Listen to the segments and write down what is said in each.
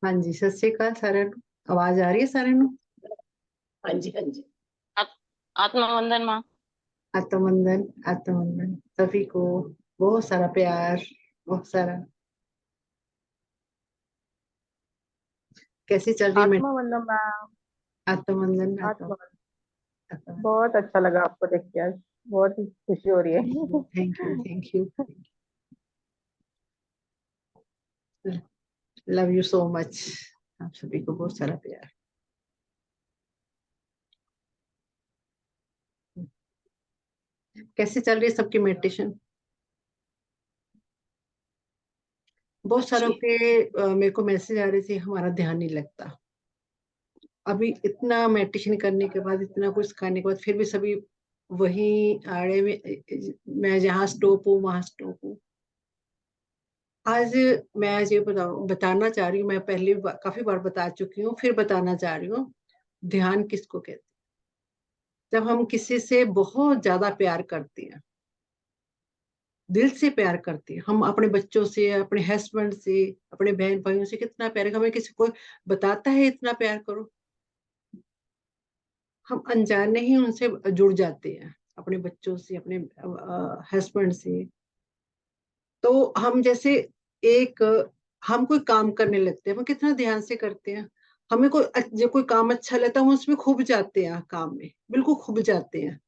हाँ जी, सत श्री अकाल साਰਿਆਂ ਨੂੰ। आवाज आ रही है साਰਿਆਂ ਨੂੰ? हाँ जी, हाँ जी। आत- आत्मवंदन माँ। आत्मवंदन, आत्मवंदन सभी को। बहुत सारा प्यार, बहुत सारा। कैसी चल रही है आत्मवंदन मैम। आत्मवंदन, आत्मवंदन। आत्मवंदन। बहुत अच्छा लगा आपको देख के आज। बहुत ही खुशी हो रही है। Thank you, thank you. Love you so much. आप सभी को बहुत सारा प्यार। कैसे चल रही है सबकी मेडिटेशन? बहुत सारों अच्छी। के मेरे को मैसेज आ रहे थे, हमारा ध्यान नहीं लगता। अभी इतना मेडिटेशन करने के बाद, इतना कुछ खाने के बाद, फिर भी सभी वही आड़े में। मैं जहाँ स्टॉप हूँ वहां स्टॉप हूँ। आज मैं आज ये बताना चाह रही हूँ। मैं पहले भी काफी बार बता चुकी हूँ, फिर बताना चाह रही हूँ। ध्यान किसको कहते हैं? जब हम किसी से बहुत ज्यादा प्यार करते हैं, दिल से प्यार करते हैं, हम अपने बच्चों से, अपने हस्बैंड से, अपने बहन भाइयों से कितना प्यार, हमें किसी को बताता है इतना प्यार करो, हम अनजाने ही उनसे जुड़ जाते हैं, अपने बच्चों से, अपने हस्बैंड से। तो हम जैसे एक हम कोई काम करने लगते हैं, हम कितना ध्यान से करते हैं। हमें कोई जो कोई काम अच्छा लगता है, हम उसमें खूब जाते हैं, काम में बिल्कुल खूब जाते हैं।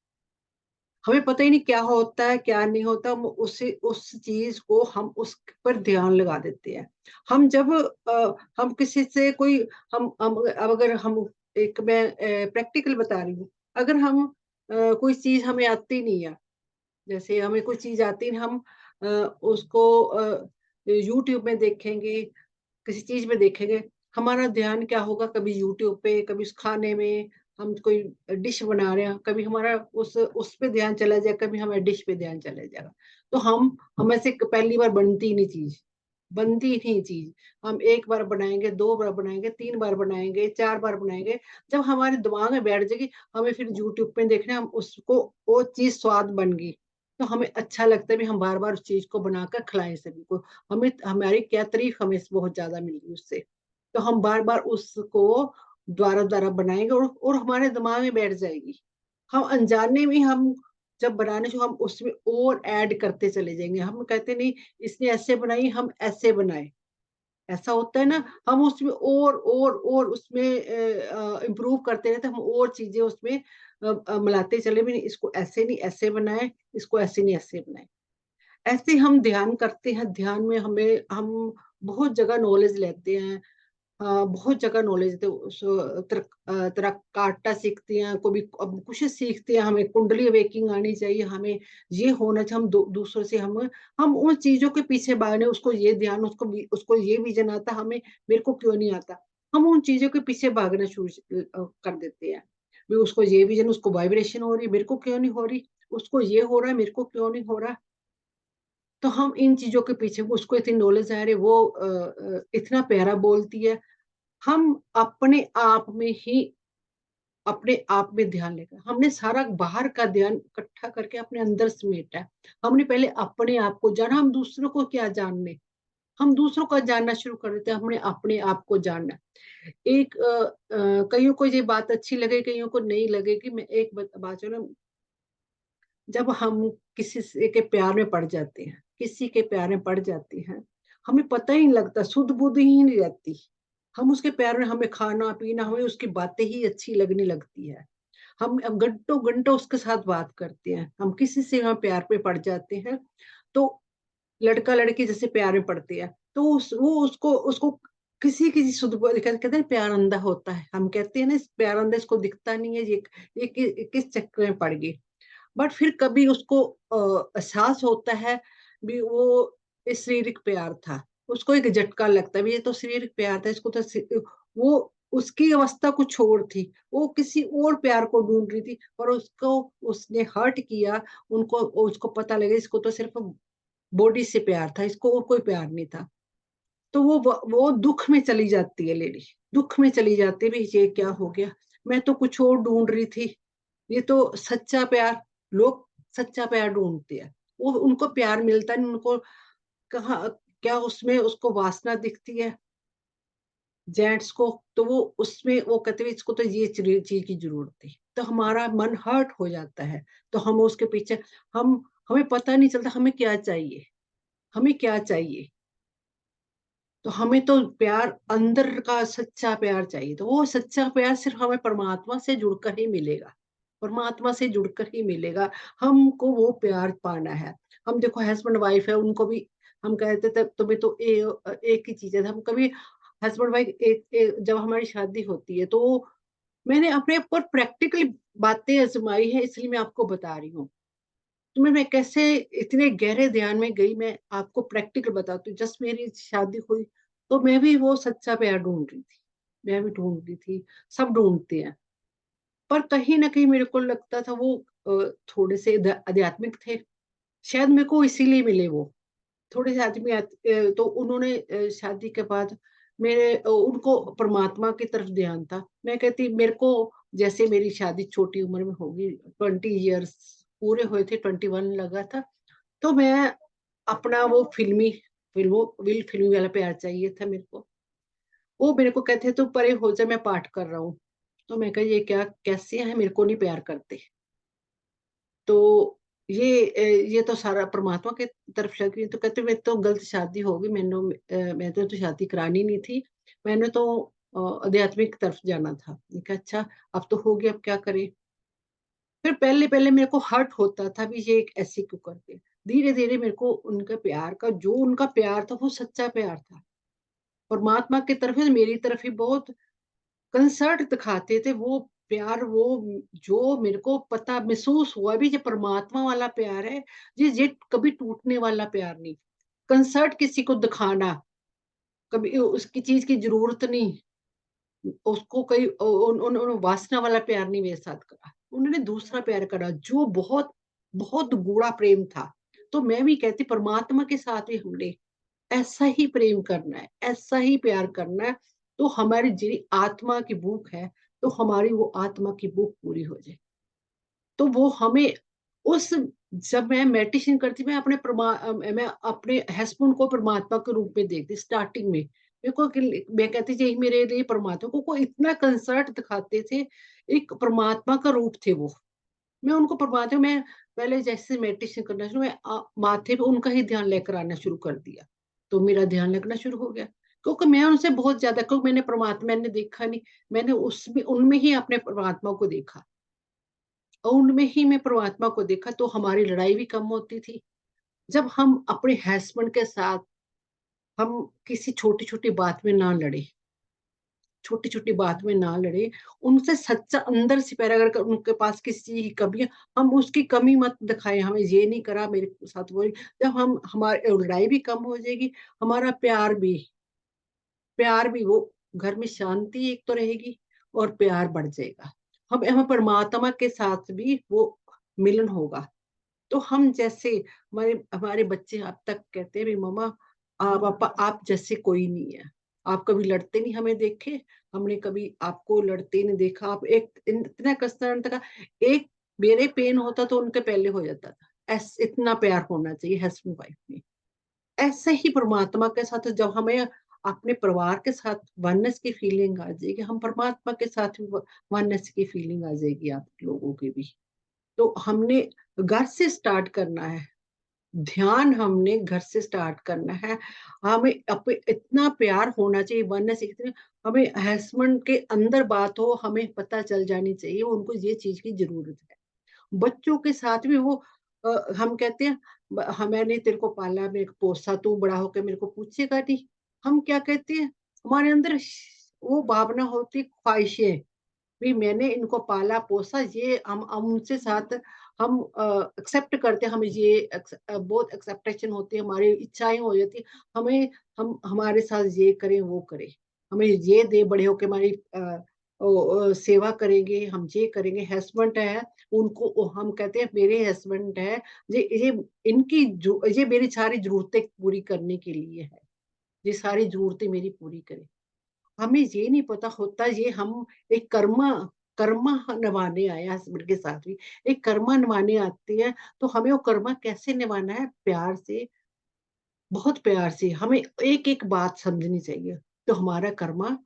हमें पता ही नहीं क्या होता है क्या नहीं होता, हम उसी उस चीज को हम उस पर ध्यान लगा देते हैं। हम जब हम किसी से कोई हम अब अगर हम एक मैं प्रैक्टिकल बता रही हूँ। अगर हम कोई चीज हमें आती नहीं है, जैसे हमें कोई चीज आती नहीं, हम उसको यूट्यूब में देखेंगे, किसी चीज में देखेंगे, हमारा ध्यान क्या होगा, कभी यूट्यूब पे, कभी उस खाने में, हम कोई डिश बना रहे हैं, कभी हमारा उस पे ध्यान चला जाए, कभी हमारे डिश पे ध्यान चला जाएगा। तो हम हमें से पहली बार बनती नहीं चीज, बनती नहीं चीज। हम एक बार बनाएंगे, दो बार बनाएंगे, तीन बार बनाएंगे, चार बार बनाएंगे। जब हमारे दिमाग में बैठ जाएगी, हमें फिर यूट्यूब पे देखना, हम उसको वो चीज स्वाद बन गई, तो हमें अच्छा लगता है भी हम बार बार उस चीज को बनाकर खिलाएं सभी को। हमें हमारी क्या तारीफ हमें बहुत ज्यादा मिल रही उससे, तो हम बार बार उसको दोबारा दोबारा बनाएंगे, और हमारे दिमाग में बैठ जाएगी। हम अनजाने में हम जब बनाने से हम उसमें और ऐड करते चले जाएंगे। हम कहते नहीं इसने ऐसे बनाई, हम ऐसे बनाए, ऐसा होता है ना। हम उसमें और उसमें इम्प्रूव करते रहते, हम और चीजें उसमें मिलाते चले भी, नहीं इसको ऐसे नहीं ऐसे बनाए, इसको ऐसे नहीं ऐसे बनाए। ऐसे हम ध्यान करते हैं। ध्यान में हम बहुत जगह नॉलेज लेते हैं। बहुत जगह नॉलेज देते हैं। तरह काटा सीखते हैं, कभी अब कुछ सीखते हैं, हमें कुंडली वेकिंग आनी चाहिए, हमें ये होना चाहिए। हम दूसरों से हम उन चीजों के पीछे भागने, उसको ये ध्यान, उसको ये विजन आता, हमें मेरे को क्यों नहीं आता। हम उन चीजों के पीछे भागना शुरू कर देते हैं। भी उसको ये विजन, उसको वाइब्रेशन हो रही, मेरे को क्यों नहीं हो रही, उसको ये हो रहा है, मेरे को क्यों नहीं हो रहा। तो हम इन चीजों के पीछे, उसको इतनी नॉलेज है, अरे वो इतना प्यारा बोलती है। हम अपने आप में ही, अपने आप में ध्यान लेकर, हमने सारा बाहर का ध्यान इकट्ठा करके अपने अंदर समेटा है। हमने पहले अपने आप को जाना, हम दूसरों को क्या जानने, हम दूसरों को जानना शुरू कर देते हैं, हमने अपने आप को जानना। एक कईयों को ये बात अच्छी लगे, कईयों को नहीं लगेगी। मैं एक बात जो ना, जब हम किसी से के प्यार में पड़ जाते हैं, किसी के प्यार में पड़ जाती हैं, हमें पता ही नहीं लगता, सुध बुध ही नहीं रहती। हम उसके प्यार में, हमें खाना पीना, हमें उसकी बातें ही अच्छी लगने लगती है। हम घंटों घंटों उसके साथ बात करते हैं। हम किसी से हम प्यार में पड़ जाते हैं, तो लड़का लड़की जैसे प्यार में पड़ते हैं, तो वो उसको उसको किसी किसी सुध बुध, कहते हैं प्यार अंधा होता है, हम कहते हैं ना इस प्यार अंधा, इसको दिखता नहीं है ये किस चक्कर में पड़ गई। बट फिर कभी उसको एहसास होता है भी वो शारीरिक प्यार था, उसको एक झटका लगता है भी ये तो शारीरिक प्यार था, इसको तो वो उसकी अवस्था कुछ और थी, वो किसी और प्यार को ढूंढ रही थी, पर उसको उसने हर्ट किया। उनको उसको पता लगा इसको तो सिर्फ बॉडी से प्यार था, इसको और कोई प्यार नहीं था। तो वो दुख में चली जाती है लेडी, दुख में चली जाती है भी ये क्या हो गया, मैं तो कुछ और ढूंढ रही थी। ये तो सच्चा प्यार, लोग सच्चा प्यार ढूंढते हैं, वो उनको प्यार मिलता नहीं, उनको कहाँ क्या उसमें उसको वासना दिखती है। जेंट्स को, तो वो उसमें वो कहते हैं इसको तो ये चीज की जरूरत है, तो हमारा मन हर्ट हो जाता है। तो हम उसके पीछे, हम हमें पता नहीं चलता हमें क्या चाहिए, हमें क्या चाहिए। तो हमें तो प्यार, अंदर का सच्चा प्यार चाहिए, तो वो सच्चा प्यार सिर्फ हमें परमात्मा से जुड़कर ही मिलेगा, परमात्मा से जुड़कर ही मिलेगा। हमको वो प्यार पाना है। हम देखो हस्बैंड वाइफ है, उनको भी हम कहते थे तुम्हें तो एक ही चीज है, हम कभी हस्बैंड वाइफ जब हमारी शादी होती है तो मैंने अपने ऊपर प्रैक्टिकल बातें आजमाई है, इसलिए मैं आपको बता रही हूँ। तुम्हें मैं कैसे इतने गहरे ध्यान में गई, मैं आपको प्रैक्टिकल बताती हूँ। जस्ट मेरी शादी हुई तो मैं भी वो सच्चा प्यार ढूंढ रही थी, मैं भी ढूंढ रही थी, सब ढूंढते हैं। पर कहीं ना कहीं मेरे को लगता था वो थोड़े से आध्यात्मिक थे, शायद मेरे को इसीलिए मिले वो थोड़े से आदमी तो उन्होंने शादी के बाद उनको परमात्मा की तरफ ध्यान था। मैं कहती मेरे को, जैसे मेरी शादी छोटी उम्र में होगी, 20 इयर्स पूरे हुए थे, 21 लगा था, तो मैं अपना वो फिल्मी वाला प्यार चाहिए था मेरे को। वो मेरे को कहते तू परे हो जा, मैं पाठ कर रहा हूँ। तो मैं कहा ये क्या, कैसे है, मेरे को नहीं प्यार करते। तो ये तो सारा परमात्मा की तरफ लगी। तो कहते मैं तो गलत शादी होगी, मैं तो शादी करानी नहीं थी, मैंने तो आध्यात्मिक तरफ जाना था। मैंने कहा अच्छा, अब तो हो गया, अब क्या करें। फिर पहले पहले मेरे को हर्ट होता था भी, ये ऐसे क्यों करते। धीरे धीरे मेरे को उनका प्यार का, जो उनका प्यार था वो सच्चा प्यार था, परमात्मा की तरफ है, मेरी तरफ ही बहुत कंसर्ट दिखाते थे वो प्यार। वो जो मेरे को पता महसूस हुआ भी, ये परमात्मा वाला प्यार है, ये कभी टूटने वाला प्यार नहीं। कंसर्ट किसी को दिखाना, कभी उसकी चीज की जरूरत नहीं, उसको कई उन वासना वाला प्यार नहीं मेरे साथ करा। उन्होंने दूसरा प्यार करा जो बहुत बहुत गूढ़ा प्रेम था। तो मैं भी कहती परमात्मा के साथ भी हमने ऐसा ही प्रेम करना है, ऐसा ही प्यार करना है। तो हमारी जी आत्मा की भूख है, तो हमारी वो आत्मा की भूख पूरी हो जाए। तो वो हमें उस, जब मैं मेडिटेशन करती, मैं अपने हस्बैंड को परमात्मा के रूप में देखती स्टार्टिंग में। मेरे को मैं कहती थी मेरे लिए परमात्मा को इतना कंसर्ट दिखाते थे, एक परमात्मा का रूप थे वो। मैं उनको परमात्मा, मैं पहले जैसे मेडिटेशन करना शुरू, मैं माथे पे उनका ही ध्यान लेकर आना शुरू कर दिया, तो मेरा ध्यान लगना शुरू हो गया। क्योंकि मैं उनसे बहुत ज्यादा, क्योंकि मैंने परमात्मा मैंने देखा नहीं, मैंने उसमें उनमें ही अपने परमात्मा को देखा, और उनमें ही मैं परमात्मा को देखा। तो हमारी लड़ाई भी कम होती थी। जब हम अपने हस्बैंड के साथ, हम किसी छोटी छोटी बात में ना लड़े, छोटी छोटी बात में ना लड़े, उनसे सच्चा अंदर से प्यार, अगर उनके पास किसी चीज की कमी है, हम उसकी कमी मत दिखाएं, हमें ये नहीं करा मेरे साथ वो। जब हम हमारी लड़ाई भी कम हो जाएगी, हमारा प्यार भी वो घर में शांति एक तो रहेगी, और प्यार बढ़ जाएगा। हम हम परमात्मा के साथ भी वो मिलन होगा। तो हम जैसे, हमारे हमारे बच्चे अब तक कहते हैं भी मम्मा, आप पापा आप जैसे कोई नहीं है, आप कभी लड़ते नहीं हमें देखे, हमने कभी आपको लड़ते नहीं देखा, आप एक इतना कंसर्न था। एक मेरे पेन होता तो उनके पहले हो जाता था। इतना प्यार होना चाहिए हस्बैंड वाइफ में। ऐसे ही परमात्मा के साथ जब हमें अपने परिवार के साथ वननेस की फीलिंग आ जाएगी, हम परमात्मा के साथ भी वननेस की फीलिंग आ जाएगी आप लोगों की भी। तो हमने घर से स्टार्ट करना है, ध्यान हमने घर से स्टार्ट करना है। हमें इतना प्यार होना चाहिए, वरना सीखते हमें हस्बैंड के अंदर बात हो, हमें पता चल जानी चाहिए उनको ये चीज की जरूरत है। बच्चों के साथ भी वो हम कहते हैं मैंने तेरे को पाला, मेरे को पोसा, तू बड़ा होकर मेरे को पूछेगा नहीं। हम क्या कहते हैं, हमारे अंदर वो भावना होती, ख्वाहिशें भी, मैंने इनको पाला पोसा, ये हम उनसे साथ हम एक्सेप्ट करते हैं, हमें ये बहुत एक्सेप्टेशन होती है, हमारी इच्छाएं हो जाती है। हमें हम हमारे साथ ये करें वो करें, हमें ये दे, बड़े होके हमारी सेवा करेंगे, हम ये करेंगे। हस्बैंड है, उनको हम कहते हैं मेरे हस्बैंड है, ये इनकी ये मेरी सारी जरूरतें पूरी करने के लिए है, ये सारी जरूरतें मेरी पूरी करे। हमें ये नहीं पता होता, ये हम एक कर्मा कर्मा निभाने आए हस्बैंड के साथ भी, एक कर्मा निभाने आते हैं। तो हमें वो कर्मा कैसे निभाना है, प्यार से, बहुत प्यार से। हमें एक एक बात समझनी चाहिए। तो हमारा कर्मा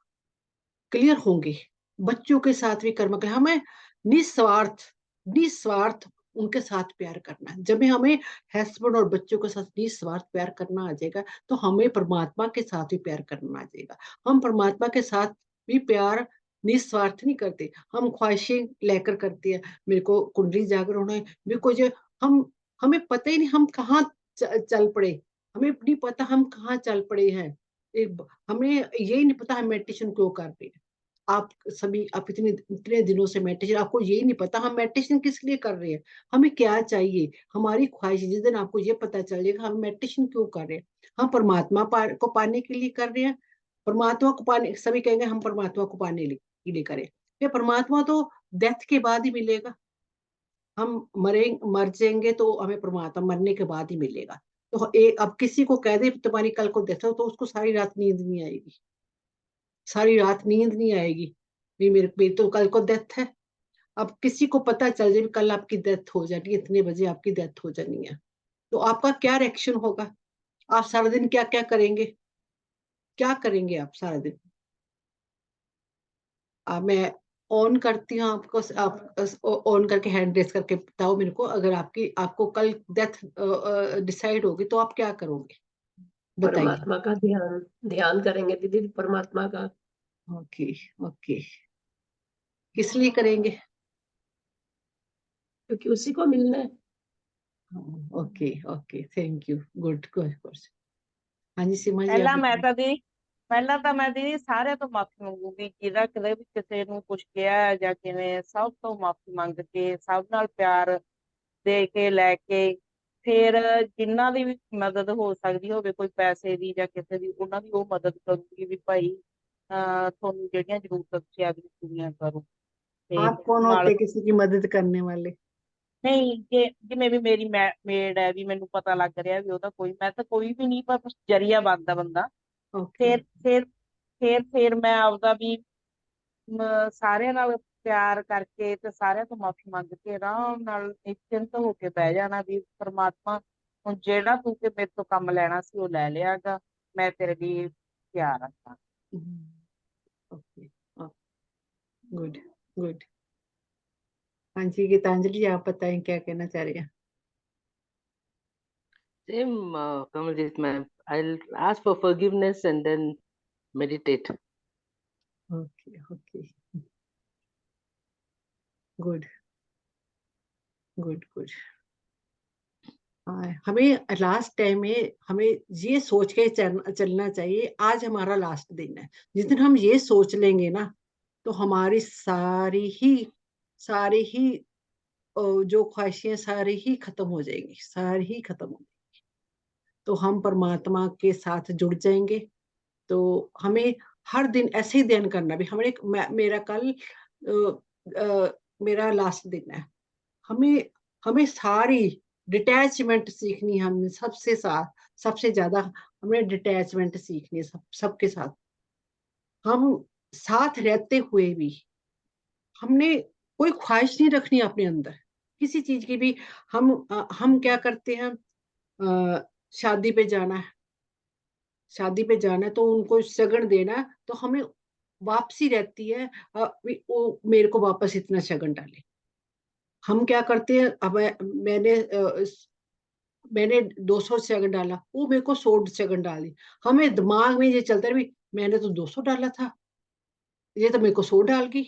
क्लियर होंगे। बच्चों के साथ भी कर्म करें, हमें निस्वार्थ निस्वार्थ उनके साथ प्यार करना है। जब हमें हस्बैंड और बच्चों के साथ निस्वार्थ प्यार करना आ जाएगा, तो हमें परमात्मा के साथ भी प्यार करना आ जाएगा। हम परमात्मा के साथ भी प्यार निस्वार्थ नहीं करते, हम ख्वाहिशें लेकर करते हैं। मेरे को कुंडली जागर होना है, मेरे को जो हम हमें पता ही नहीं हम कहाँ चल पड़े, हमें नहीं पता हम कहाँ चल पड़े हैं। हमें यही नहीं पता हम मेडिटेशन क्यों कर रहे हैं। आप इतने इतने दिनों से मेडिटेशन, आपको यही नहीं पता हम मेडिटेशन किस लिए कर रहे हैं, हमें क्या चाहिए, हमारी ख्वाहिश। जिस दिन आपको ये पता चल जाएगा हम मेडिटेशन क्यों कर रहे हैं, हम परमात्मा को पाने के लिए कर रहे हैं। परमात्मा को पाने, सभी कहेंगे हम परमात्मा को पाने के लिए करें। ये परमात्मा तो डेथ के बाद ही मिलेगा। हम मर जाएंगे तो हमें परमात्मा मरने के बाद ही मिलेगा। तो अब किसी को कह दे तुम्हारी कल को डेथ हो, तो उसको सारी रात नींद नहीं आएगी, सारी रात नींद नहीं आएगी। मेरी तो कल को डेथ है। अब किसी को पता चल जाए कल आपकी डेथ हो जानी है, इतने बजे आपकी डेथ हो जानी है, तो आपका क्या रिएक्शन होगा? आप सारा दिन क्या क्या करेंगे? क्या करेंगे आप सारा दिन? मैं ऑन करती हूँ आपको, आप ऑन करके हैंड रेस करके बताओ मेरे को, अगर आपको कल डेथ डिसाइड होगी तो आप क्या करोगे, बताइए। परमात्मा का ध्यान ध्यान करेंगे दीदी, परमात्मा का। ओके, ओके, किस लिए करेंगे? क्योंकि उसी को मिलना है। Okay, okay, thank you, good good. हाँ जी सीमा जी, आप ਪਹਿਲਾਂ ਮੈਂ बताइए। ਤਾਂ ਦੀ ਪਹਿਲਾਂ ਤਾਂ ਮੈਂ ਦੀਦੀ ਸਾਰਿਆਂ ਤੋਂ ਮਾਫੀ ਮੰਗੂਗੀ, ਜਿਹਦਾ ਕਦੇ ਵੀ ਕਿਸੇ ਨੂੰ ਕੁਝ ਕਿਹਾ ਹੈ ਜਾਂ ਕਿਵੇਂ, ਸਭ ਤੋਂ ਮਾਫੀ ਮੰਗ ਕੇ, ਸਭ ਨਾਲ ਪਿਆਰ ਦੇ ਕੇ ਲੈ ਕੇ, ਫਿਰ ਜਿਨ੍ਹਾਂ ਦੀ ਵੀ ਮਦਦ ਹੋ ਸਕਦੀ ਹੋਵੇ, ਕੋਈ ਪੈਸੇ ਦੀ ਜਾਂ ਕਿਸੇ ਦੀ, ਉਹਨਾਂ ਦੀ ਉਹ ਮਦਦ ਕਰੂਗੀ ਵੀ ਭਾਈ ਤੁਹਾਨੂੰ ਜਿਹੜੀਆਂ ਜ਼ਰੂਰਤਾਂ ਤੁਸੀਂ ਆਪਣੀ ਪੂਰੀਆਂ ਕਰੋ। ਤੇ आप कौन होते ਮਾਲਕ हैं किसी की मदद करने वाले? ਨਹੀਂ, ਜੇ ਜਿਵੇਂ ਵੀ ਮੇਰੀ ਮੇਡ ਹੈ, ਵੀ ਮੈਨੂੰ ਪਤਾ ਲੱਗ ਰਿਹਾ ਵੀ ਉਹਦਾ ਕੋਈ, ਮੈਂ ਤਾਂ ਕੋਈ ਵੀ ਨਹੀਂ, ਪਰ ਜਰੀਆ ਬਣਦਾ ਬੰਦਾ। ओके। ਫਿਰ ਮੈਂ ਆਪਦਾ ਵੀ ਸਾਰਿਆਂ ਨਾਲ ਪਿਆਰ ਕਰਕੇ ਤੇ ਸਾਰਿਆਂ ਤੋਂ ਮਾਫੀ ਮੰਗ ਕੇ ਆਰਾਮ ਨਾਲ ਨਿਸ਼ਚਿੰਤ ਹੋ ਕੇ ਬਹਿ ਜਾਣਾ ਵੀ ਪ੍ਰਮਾਤਮਾ, ਹੁਣ ਜਿਹੜਾ ਤੂੰ ਤੇ ਮੇਰੇ ਤੋਂ ਕੰਮ ਲੈਣਾ ਸੀ ਉਹ ਲੈ ਲਿਆਗਾ, ਮੈਂ ਤੇਰੇ ਲਈ ਤਿਆਰ ਹਾਂ। Okay, good good. हाँ जी गीतांजलि, आप बताएं क्या कहना चाह रही हैं? Same, Kamaljeet ma'am. I'll ask for forgiveness and then meditate. Okay, okay, good good good. हमें लास्ट टाइम में हमें ये सोच के चलना चाहिए, आज हमारा लास्ट दिन है। जिस दिन हम ये सोच लेंगे ना, तो हमारी सारी ही जो ख्वाहिशें सारी ही खत्म हो जाएंगी, सारी ही खत्म हो जाएंगी। तो हम परमात्मा के साथ जुड़ जाएंगे। तो हमें हर दिन ऐसे ही ध्यान करना भी, मेरा कल मेरा लास्ट दिन है। हमें हमें सारी डिटैचमेंट सीखनी है। हमने सबसे ज्यादा हमें डिटैचमेंट सीखनी है, सबके साथ। हम साथ रहते हुए भी हमने कोई ख्वाहिश नहीं रखनी अपने अंदर किसी चीज की भी। हम क्या करते हैं, शादी पे जाना है, शादी पे जाना है तो उनको शगन देना है, तो हमें वापसी रहती है, वो मेरे को वापस इतना शगन डाले। हम क्या करते हैं, अब मैंने 200 शगन डाला, वो मेरे को 100 शगन डाली। हमें दिमाग में ये चलता है भी मैंने तो 200 डाला था, ये तो मेरे को 100 डाल गई।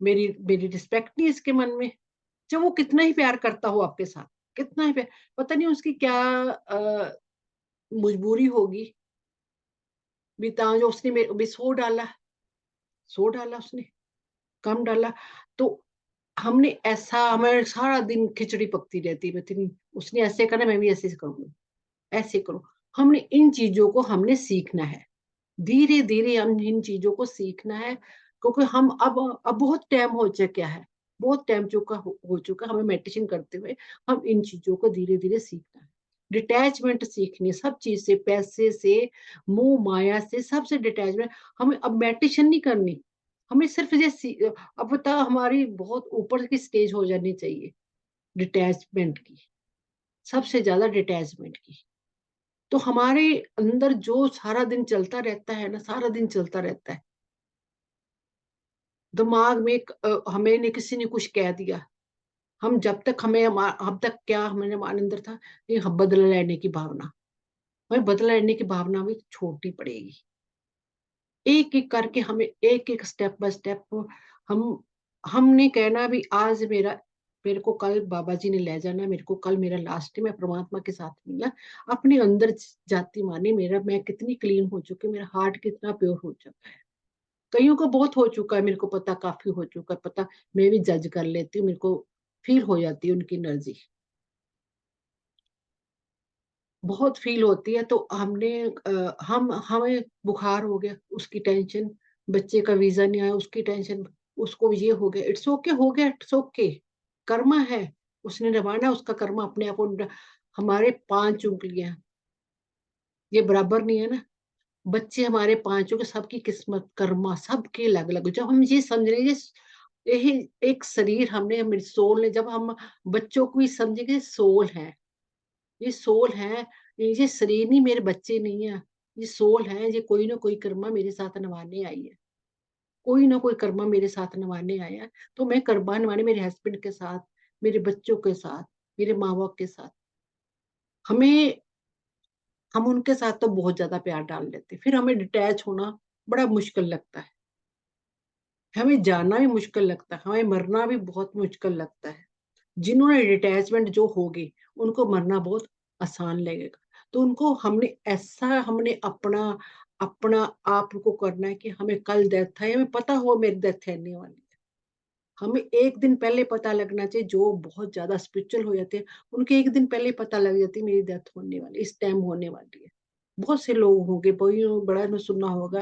मेरी मेरी रिस्पेक्ट नहीं इसके मन में। जब वो कितना ही प्यार करता हो आपके साथ, कितना ही प्यार, पता नहीं उसकी क्या मजबूरी होगी भी, जो उसने मेरे भी 100 डाला, 100 डाला उसने, कम डाला। तो हमने ऐसा, हमारे सारा दिन खिचड़ी पकती रहती है, इतनी उसने ऐसे करा मैं भी ऐसे करूंगी, ऐसे करो। हमने इन चीजों को हमने सीखना है, धीरे धीरे हम इन चीजों को सीखना है। क्योंकि हम अब बहुत टाइम हो चुका है, बहुत टाइम हो चुका हमें मेडिटेशन करते हुए। हम इन चीजों को धीरे धीरे सीखना है, डिटैचमेंट सीखनी है सब चीज से, पैसे से, मोह माया से, सबसे डिटैचमेंट। हमें अब मेडिटेशन नहीं करनी, हमें सिर्फ ये अब बता, हमारी बहुत ऊपर की स्टेज हो जानी चाहिए डिटैचमेंट की, सबसे ज्यादा डिटैचमेंट की। तो हमारे अंदर जो सारा दिन चलता रहता है ना, सारा दिन चलता रहता है, दिमाग में हमें ने किसी ने कुछ कह दिया, हम जब तक अब तक क्या हमारे अंदर था, ये बदला लेने की भावना, हमें बदला लेने की भावना भी छोड़नी पड़ेगी। एक एक करके हमें एक एक स्टेप बाय स्टेप हम हमने कहना भी आज मेरे को कल बाबा जी ने ले जाना, मेरे को कल मेरा लास्ट है, मैं परमात्मा के साथ मिलना। अपने अंदर जाती मानी मैं कितनी क्लीन हो चुकी, मेरा हार्ट कितना प्योर हो चुका है। कईयों को बहुत हो चुका है, मेरे को पता काफी हो चुका है, पता मैं भी जज कर लेती हूँ, मेरे को फील हो जाती है उनकी एनर्जी, बहुत फील होती है। तो हमें बुखार हो गया, उसकी टेंशन, बच्चे का वीजा नहीं आया उसकी टेंशन, उसको ये हो गया, इट्स ओके हो गया, इट्स ओके, कर्मा है, उसने निभाना उसका कर्मा अपने आप। हमारे 5 उंगलियां ये बराबर नहीं है ना, बच्चे हमारे पांचों के, सबकी किस्मत कर्मा सबके अलग अलग। जब हम ये समझ रहे हैं, यही एक शरीर हमने, मेरी सोल ने, जब हम बच्चों को भी समझेंगे सोल है, ये सोल है, ये शरीर नहीं, मेरे बच्चे नहीं है, ये सोल है, ये कोई ना कोई कर्मा मेरे साथ निभाने आई है, कोई ना कोई कर्मा मेरे साथ निभाने आया है। तो मैं कर्मा निभाने मेरे हस्बैंड के साथ, मेरे बच्चों के साथ, मेरे माँ बाप के साथ, हमें हम उनके साथ तो बहुत ज्यादा प्यार डाल लेते, फिर हमें डिटैच होना बड़ा मुश्किल लगता है, हमें जाना भी मुश्किल लगता है, हमें मरना भी बहुत मुश्किल लगता है। जिन्होंने डिटैचमेंट जो होगी उनको मरना बहुत आसान लगेगा। तो उनको हमने अपना अपना आप को करना है कि हमें कल डेथ है, हमें पता हो मेरी डेथ आने वाली है, हमें एक दिन पहले पता लगना चाहिए। जो बहुत ज्यादा स्पिरिचुअल हो जाते हैं उनके एक दिन पहले पता लग जाती है मेरी डेथ होने वाली, इस टाइम होने वाली है। बहुत से लोग होंगे, बड़ा ने सुना होगा,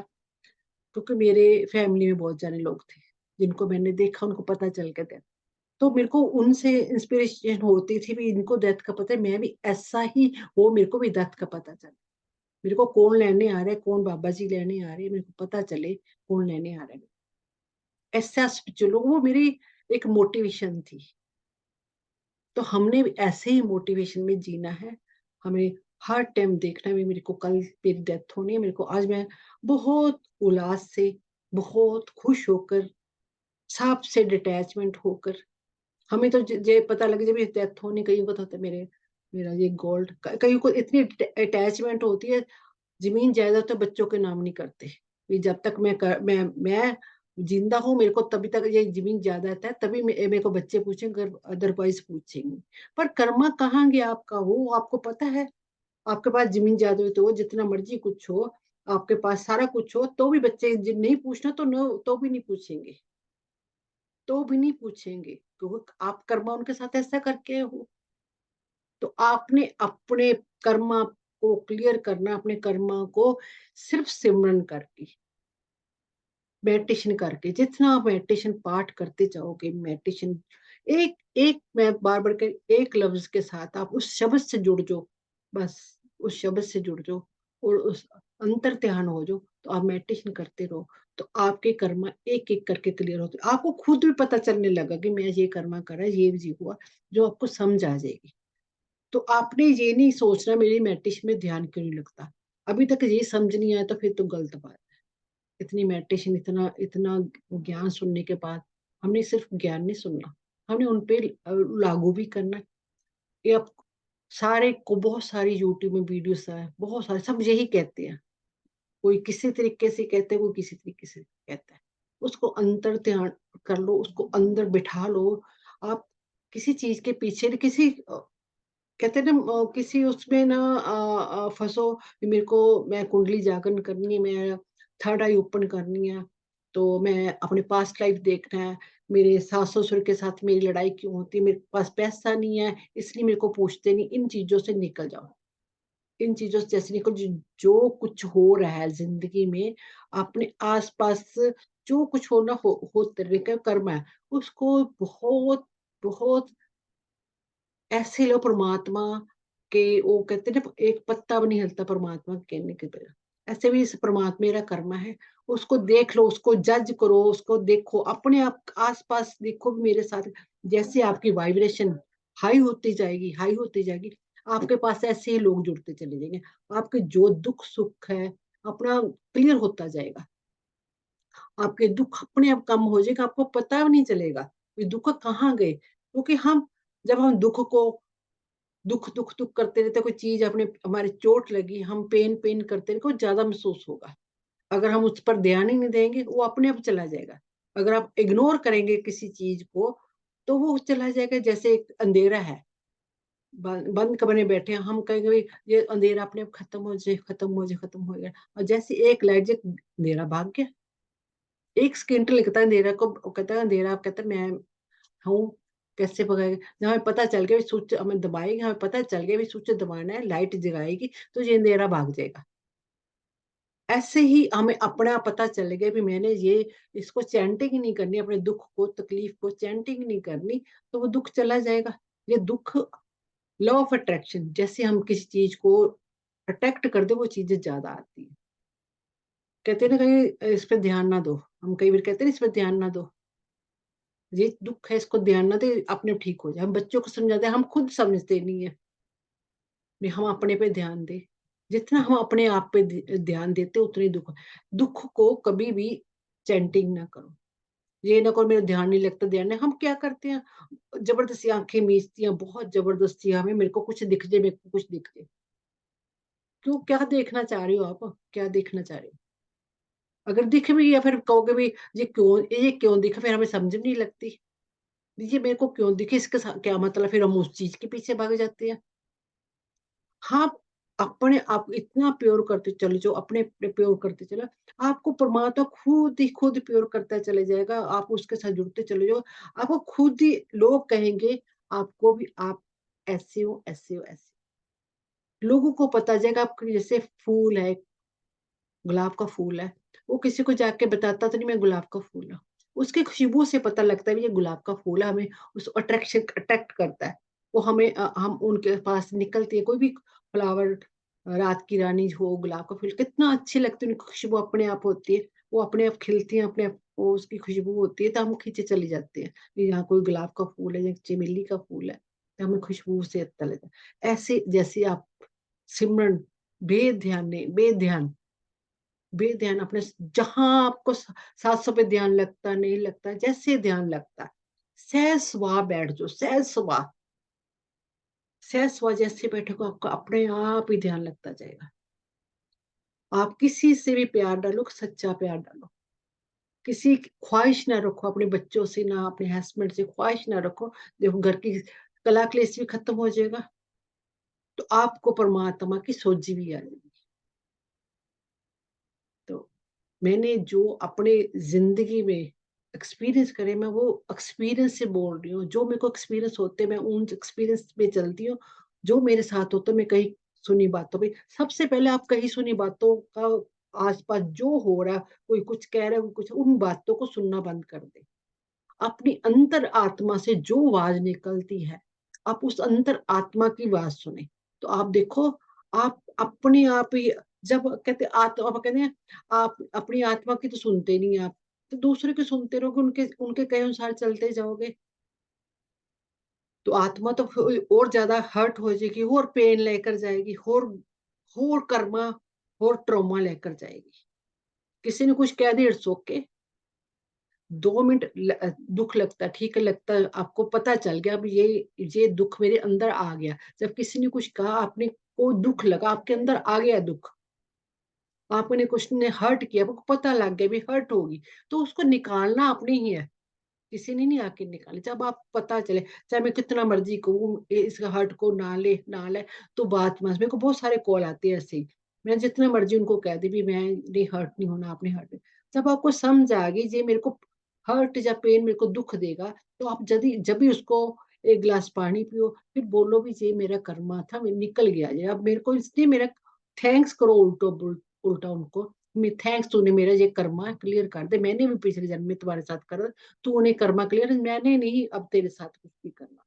क्योंकि मेरे फैमिली में बहुत सारे लोग थे जिनको मैंने देखा, उनको पता चल गया। तो मेरे को उनसे इंस्पिरेशन होती थी भी, इनको डेथ का पता है, मैं भी ऐसा ही हो, मेरे को भी डेथ का पता चले, मेरे को कौन लेने आ रहा है, कौन बाबा जी लेने आ रहे हैं, मेरे को पता चले कौन लेने आ रहा है। ऐसा चलो, वो मेरी एक मोटिवेशन थी। तो हमने भी ऐसे ही मोटिवेशन में जीना है, हमें हर टाइम देखना है मेरे को कल मेरी डेथ होनी है। मेरे को आज मैं बहुत उल्लास से, बहुत खुश होकर, सबसे डिटैचमेंट होकर, हमें तो ये पता लगे जब डेथ होने, कहीं को तो मेरा ये गोल्ड, कहीं को इतनी अटैचमेंट होती है, जमीन जायदाद तो बच्चों के नाम नहीं करते। जब तक मैं जिंदा हूँ, मेरे को तभी तक ये जमीन जायदाद है, तभी मेरे को बच्चे पूछेंगे, अदरवाइज पूछेंगे। पर कर्मा कहाँ गया आपका, वो आपको पता है। आपके पास जमीन जायदाद तो जितना मर्जी कुछ हो, आपके पास सारा कुछ हो, तो भी बच्चे नहीं पूछना, तो भी नहीं पूछेंगे, तो भी नहीं पूछेंगे, क्योंकि आप कर्मा उनके साथ ऐसा करके हो। तो आपने अपने कर्मा को क्लियर करना, अपने कर्मा को सिर्फ सिमरन करके, मेडिटेशन करके, जितना आप मेडिटेशन पाठ करते जाओगे, मेडिटेशन एक एक, मैं बार बार कर एक लफ्ज के साथ आप उस शब्द से जुड़ जाओ, बस उस शब्द से जुड़ जाओ और उस अंतर ध्यान हो जाओ, तो आप मेडिटेशन करते रहो, तो आपके कर्मा एक एक करके क्लियर होते, आपको खुद भी पता चलने लगा कि मैं ये कर्मा करा, ये भी हुआ, जो आपको समझ आ जाएगी। तो आपने ये नहीं सोचना मेरी मेडिटेशन में ध्यान क्यों नहीं लगता, अभी तक ये समझ नहीं आया तो फिर तो गलत बात। इतनी मेडिटेशन, इतना इतना ज्ञान सुनने के बाद, हमने सिर्फ ज्ञान नहीं सुनना, हमने उन पे लागू भी करना है। ये अब सारे को बहुत सारी यूट्यूब में वीडियोस है, बहुत सारे, सब यही कहते हैं, कोई किसी तरीके से कहते हैं, कोई किसी तरीके से कहता है। उसको अंतर ध्यान कर लो, उसको अंदर बिठा लो। आप किसी चीज के पीछे, किसी कहते हैं ना, किसी उसमें ना फंसो, मेरे को, मैं कुंडली जागरण करनी है, मैं थर्ड आई ओपन करनी है, तो मैं अपने पास्ट लाइफ देखना है, मेरे सास ससुर के साथ मेरी लड़ाई क्यों होती है, मेरे पास पैसा नहीं है इसलिए मेरे को पूछते नहीं, इन चीजों से निकल जाओ, इन चीजों से जैसे निकल, जो कुछ हो रहा है जिंदगी में, अपने आसपास जो कुछ होना हो तरीके कर्म है, उसको बहुत बहुत ऐसे लो परमात्मा के, वो कहते हैं ना, एक पत्ता भी नहीं हिलता परमात्मा के कहने के बिना, ऐसे भी इस परमात्मा मेरा कर्म है, उसको देख लो, उसको जज करो, उसको देखो, अपने आप आसपास देखो भी मेरे साथ, जैसे आपकी वाइब्रेशन हाई होती जाएगी, हाई होती जाएगी, आपके पास ऐसे ही लोग जुड़ते चले जाएंगे, आपके जो दुख सुख है अपना क्लियर होता जाएगा। आपके दुख अपने आप कम हो जाएगा, आपको पता भी नहीं चलेगा ये दुख कहाँ गए। क्योंकि जब हम दुख दुख दुख करते रहते, कोई चीज अपने हमारी चोट लगी, हम पेन पेन करते रहे, कुछ ज्यादा महसूस होगा। अगर हम उस पर ध्यान ही नहीं देंगे, वो अपने आप चला जाएगा। अगर आप इग्नोर करेंगे किसी चीज को, तो वो चला जाएगा। जैसे एक अंधेरा है, बंद कमरे में बैठे हैं, हम कहेंगे भाई ये अंधेरा अपने आप खत्म हो जाए, खत्म हो जाए, खत्म हो गया, और जैसे एक लाइट जो अंधेरा भाग गया। एक सेकंड लगता है अंधेरा को, कहता है अंधेरा, आप कहते हैं मैं हूँ, कैसे भगाएगा। जब हमें पता चल गया स्विच हमें दबाएंगे, हमें पता चल गया भी स्विच दबाना है, लाइट जगाएगी, तो ये अंधेरा भाग जाएगा। ऐसे ही हमें अपना पता चल गया भी मैंने ये इसको चैंटिंग नहीं करनी, अपने दुख को तकलीफ को चैंटिंग नहीं करनी, तो वो दुख चला जाएगा। ये दुख लॉ ऑफ अट्रैक्शन, जैसे हम किसी चीज को अट्रैक्ट कर दे, वो चीजें ज्यादा आती है। कहते हैं ना कहीं इस पे ध्यान ना दो, हम कई बार कहते हैं इस पे ध्यान ना दो, ये दुख है इसको ध्यान ना दे, अपने आप ठीक हो जाए। हम बच्चों को समझाते हैं, हम खुद समझते नहीं है भी हम अपने पे ध्यान दे। जितना हम अपने आप पे ध्यान देते उतने दुख को कभी भी चैंटिंग ना करो। ये ना करो मेरा ध्यान नहीं लगता, ध्यान नहीं। हम क्या करते हैं, जबरदस्ती आंखें मीचती हैं, बहुत जबरदस्ती हमें, मेरे को कुछ दिख जाए, मेरे को कुछ दिख जाए। क्यों, क्या देखना चाह रही हो आप, क्या देखना चाह रहे हो? अगर दिख भी या फिर कहोगे भी ये क्यों दिखा, फिर हमें समझ नहीं लगती ये मेरे को क्यों दिखे, इसका क्या मतलब, फिर हम उस चीज के पीछे भाग जाते हैं। हाँ, अपने आप इतना प्योर करते चले जो अपने प्योर करते चलो, आपको परमात्मा खुद ही खुद प्योर करता चले जाएगा। आप उसके साथ जुड़ते चले जाओ, आपको खुद ही लोग कहेंगे आपको भी, आप ऐसे हो, ऐसे हो, ऐसे। लोगों को पता जाएगा। आप जैसे फूल है, गुलाब का फूल है, वो किसी को जाके बताता तो नहीं मैं गुलाब का फूल हूँ, उसकी खुशबू से पता लगता है ये गुलाब का फूल है। हमें उस अट्रैक्ट करता है। वो हमें हम उनके पास निकलती है, कोई भी फ्लावर, रात की रानी हो, गुलाब का फूल कितना अच्छी लगती है, उनकी खुशबू अपने आप होती है, वो अपने आप खिलती है, अपने आप वो उसकी खुशबू होती है, तो हम खींचे चली जाते हैं कि यहाँ कोई गुलाब का फूल है या चमेली का फूल है, तो हमें खुशबू से अच्छा लगता है। ऐसे जैसे आप सिमरन, बेध्यान बेध्यान अपने, जहां आपको सांसों पे ध्यान लगता नहीं लगता, जैसे ध्यान लगता, सहज सुबह बैठ जाओ, सहज सुबह जैसे बैठोगे, आपको अपने आप ही ध्यान लगता जाएगा। आप किसी से भी प्यार डालो, सच्चा प्यार डालो, किसी की ख्वाहिश ना रखो, अपने बच्चों से ना, अपने हस्बैंड से ख्वाहिश ना रखो। देखो घर की कला क्लेश भी खत्म हो जाएगा, तो आपको परमात्मा की सोझी भी आ जाएगी। तो मैंने जो अपने जिंदगी में एक्सपीरियंस करे, मैं वो एक्सपीरियंस से बोल रही हूँ। जो मेरे को एक्सपीरियंस होते, मैं उन एक्सपीरियंस पे चलती हूँ। जो मेरे साथ होता, मैं कहीं सुनी बातों पे, सबसे पहले आप कहीं सुनी बातों का, आसपास जो हो रहा, कोई कुछ कह रहा है, कुछ, उन बातों को सुनना बंद कर दे। अपनी अंतर आत्मा से जो आवाज निकलती है, आप उस अंतर आत्मा की आवाज सुने, तो आप देखो, आप अपने आप ही, जब कहते आत्मा, आप कहते हैं आप अपनी आत्मा की तो सुनते नहीं आप, तो दूसरे के सुनते रहोगे, उनके उनके कहे अनुसार चलते जाओगे, तो आत्मा तो फिर और ज्यादा हर्ट हो जाएगी, और पेन लेकर जाएगी, और कर्मा और ट्रॉमा लेकर जाएगी। किसी ने कुछ कह दिया, इट्स ओके, 2 मिनट दुख लगता, ठीक है, लगता है, आपको पता चल गया अब ये दुख मेरे अंदर आ गया। जब किसी ने कुछ कहा, आपने को दुख लगा, आपके अंदर आ गया दुख, आपने कुछ ने हर्ट किया, आपको पता लग गया भी हर्ट होगी, तो उसको निकालना अपने ही है, किसी ने नहीं आके निकाले। जब आप पता चले, चाहे मैं कितना मर्जी कहूँ इस हर्ट को ना ले, तो बात मत, मेरे को बहुत सारे कॉल आते हैं ऐसे ही, मैं जितना मर्जी उनको कह दी भी मैं नहीं, हर्ट नहीं होना, आपने हर्ट। जब आपको समझ आ गई ये मेरे को हर्ट या पेन मेरे को दुख देगा, तो आप जब भी उसको एक गिलास पानी पियो, फिर बोलो भी ये मेरा कर्मा था, मैं निकल गया ये, अब मेरे को इसलिए मेरा थैंक्स करो, उल्टा उनको, मैं थैंक्स, तूने मेरा ये कर्मा क्लियर कर दे, मैंने भी पिछले जन्म में तुम्हारे साथ कर, तू उन्हें कर्मा क्लियर, मैंने नहीं अब तेरे साथ कुछ भी करना।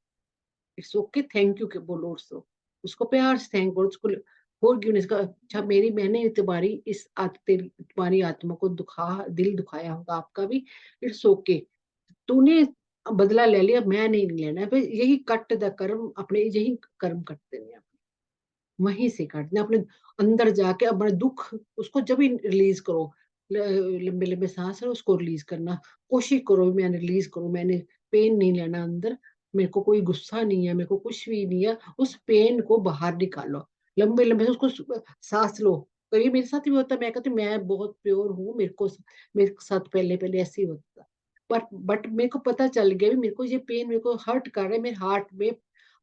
इट्स ओके, थैंक यू के बोलो उसको प्यार से थैंक बोलो उसको, फॉरगिवनेस का, अच्छा मेरी मैंने तुम्हारी तुम्हारी आत्मा को दिल दुखाया होगा आपका भी, इट्स ओके, तूने बदला ले लिया, मैं नहीं लेना है। यही कट द कर्म, अपने यही कर्म कटते हैं, वहीं से काटना, अपने अंदर जाके अपना दुख उसको जब भी रिलीज करो, लंबे लंबे सांस है उसको रिलीज करना, कोशिश करो मैंने रिलीज करो, मैंने पेन नहीं लेना अंदर, मेरे को कोई गुस्सा नहीं है, मेरे को कुछ भी नहीं है, उस पेन को बाहर निकालो, लंबे लंबे से उसको सांस लो। तो ये मेरे साथ भी होता है, मैं कहती हूँ मैं बहुत प्योर हूँ, मेरे साथ पहले पहले ऐसे ही होता था, बट मेरे को पता चल गया भी मेरे को ये पेन मेरे को हर्ट कर रहा है, मेरे हार्ट में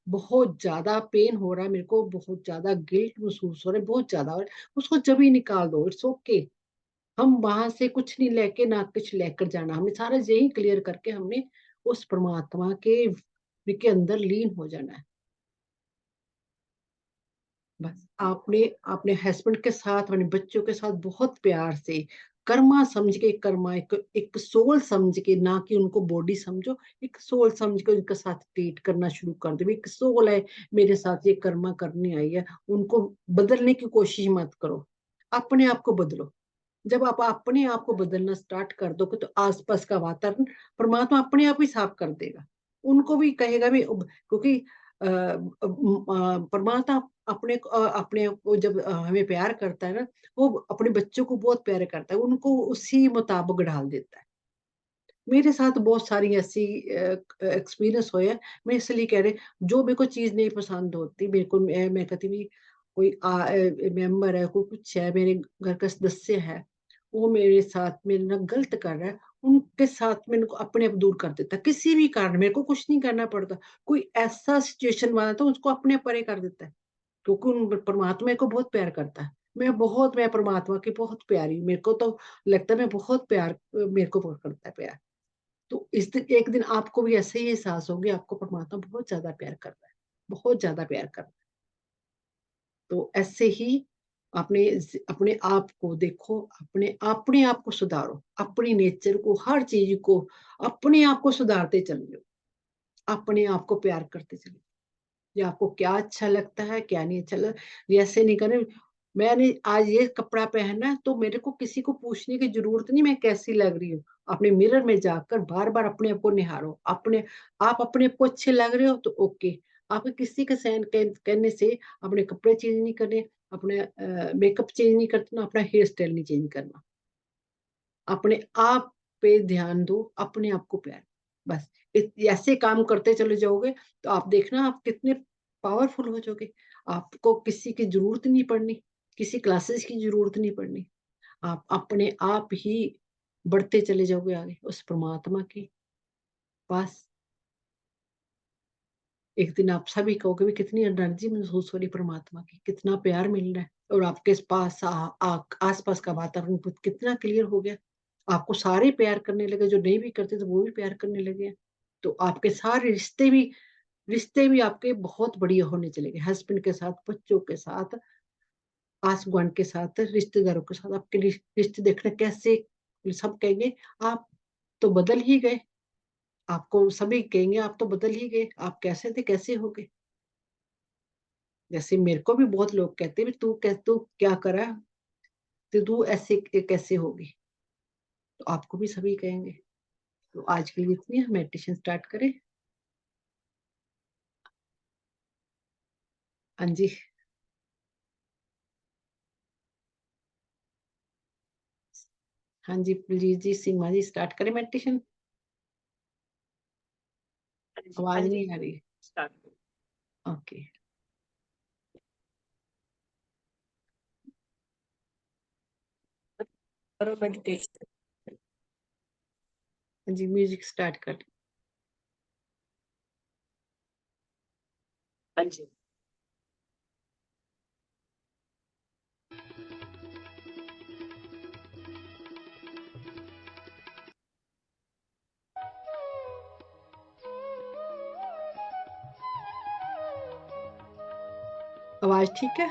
बहुत ज्यादा पेन हो रहा है, मेरे को बहुत ज्यादा गिल्ट महसूस हो रहा है, बहुत ज्यादा हो रहा है, उसको जब ही निकाल दो, इट्स ओके। हम वहां से कुछ नहीं लेके ना कुछ लेकर जाना, हमें सारा यही क्लियर करके हमने उस परमात्मा के अंदर लीन हो जाना है। बस आपने अपने हस्बैंड के साथ अपने बच्चों के साथ बहुत प्यार से कर्मा समझ के, कर्मा एक सोल समझ के, ना कि उनको बॉडी समझो, एक सोल समझ के उनके साथ ट्रीट करना शुरू कर दो, एक सोल है मेरे साथ ये कर्मा करने आई है, उनको बदलने की कोशिश मत करो, अपने आप को बदलो। जब आप अपने आप को बदलना स्टार्ट कर दोगे तो आसपास का वातावरण परमात्मा अपने आप ही साफ कर देगा, उनको भी कहेगा भी, क्योंकि परमात्मा अपने को जब हमें प्यार करता है ना, वो अपने बच्चों को बहुत प्यार करता है, उनको उसी मुताबिक ढाल देता है। मेरे साथ बहुत सारी ऐसी एक्सपीरियंस हुए हैं, मैं इसलिए कह रही, जो मेरे को चीज नहीं पसंद होती, मेरे को मैं कहती भी कोई मेंबर है, कोई कुछ है, मेरे घर का सदस्य है, वो मेरे साथ मेरे ना गलत कर रहा है, उनके साथ मैंने को अपने आप दूर कर देता, किसी भी कारण मेरे को कुछ नहीं करना पड़ता, कोई ऐसा सिचुएशन बना तो उसको अपने परे कर देता है, क्योंकि उन परमात्मा को बहुत प्यार करता है। मैं परमात्मा की बहुत प्यारी हूँ, मेरे को तो लगता है मैं बहुत प्यार, मेरे को बहुत करता है प्यार। तो इस दिन एक दिन आपको भी ऐसे ही एहसास होगी, आपको परमात्मा बहुत ज्यादा प्यार कर रहा है, बहुत ज्यादा प्यार कर रहा है। तो ऐसे ही अपने अपने आप को देखो, अपने आप को सुधारो, अपनी नेचर को, हर चीज को अपने आप को सुधारते चले जाओ, अपने आप को प्यार करते चले, ये आपको क्या अच्छा लगता है क्या नहीं अच्छा लगता, ये ऐसे नहीं करे, मैंने आज ये कपड़ा पहना है तो मेरे को किसी को पूछने की जरूरत नहीं मैं कैसी लग रही हूँ, अपने मिरर में जाकर बार बार अपने आप को निहारो, आप अपने आप को अच्छे लग रहे हो तो ओके, आप किसी के कहने से अपने कपड़े चेंज नहीं करने, अपने मेकअप चेंज नहीं करना, अपना हेयर स्टाइल नहीं चेंज करना, अपने आप पे ध्यान दो, अपने आप को प्यार, बस ऐसे काम करते चले जाओगे तो आप देखना आप कितने पावरफुल हो जाओगे, आपको किसी की जरूरत नहीं पड़नी, किसी क्लासेस की जरूरत नहीं पड़नी, आप अपने आप ही बढ़ते चले जाओगे आगे उस परमात्मा के पास। एक दिन आप सभी कहोगे भी कितनी एनर्जी महसूस हो रही परमात्मा की, कितना प्यार मिल रहा है, और आपके पास आसपास का वातावरण कितना क्लियर हो गया, आपको सारे प्यार करने लगे, जो नहीं भी करते तो वो भी प्यार करने लगे हैं। तो आपके सारे रिश्ते भी आपके बहुत बढ़िया होने चलेंगे, हस्बैंड के साथ, बच्चों के साथ, आस गुआंढ के साथ, रिश्तेदारों के साथ, आपके रिश्ते देखना कैसे, सब कहेंगे आप तो बदल ही गए, आपको सभी कहेंगे आप तो बदल ही गए, आप कैसे थे कैसे हो गए। जैसे मेरे को भी बहुत लोग कहते हैं तू क्या करा, तो तू ऐसे कैसे होगी, तो आपको भी सभी कहेंगे। तो आज के लिए इतनी है, मेडिटेशन स्टार्ट करें। हाँ जी, हाँ जी प्लीज जी, सीमा जी स्टार्ट करें मेडिटेशन, आवाज नहीं आ रही, स्टार्ट ओके। करो मेडिटेशन। हाँ जी, म्यूजिक स्टार्ट कर। हाँ जी। आवाज ठीक है,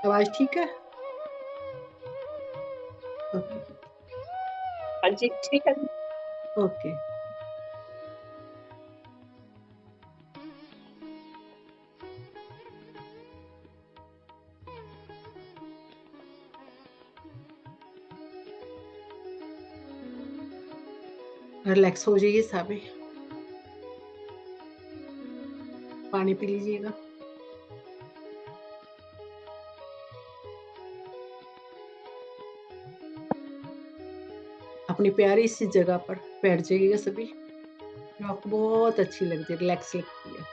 आवाज ठीक है, ओके हाँ जी ठीक है। ओके। रिलैक्स हो जाइए सभी, पानी पी लीजिएगा। अपनी प्यारी सी जगह पर बैठ जाइएगा सभी, जो आपको बहुत अच्छी लगती है, रिलैक्स लगती है,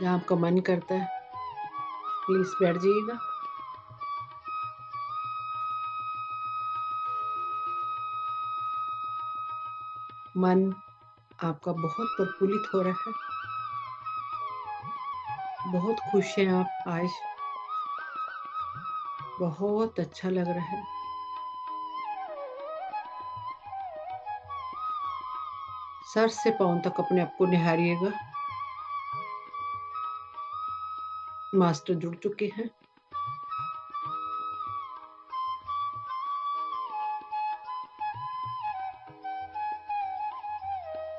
जहाँ आपका मन करता है प्लीज बैठ जाइएगा। मन आपका बहुत प्रफुल्लित हो रहा है, बहुत खुश हैं आप आज, बहुत अच्छा लग रहा है। सर से पांव तक अपने आप को निहारिएगा। मास्टर जुड़ चुके हैं,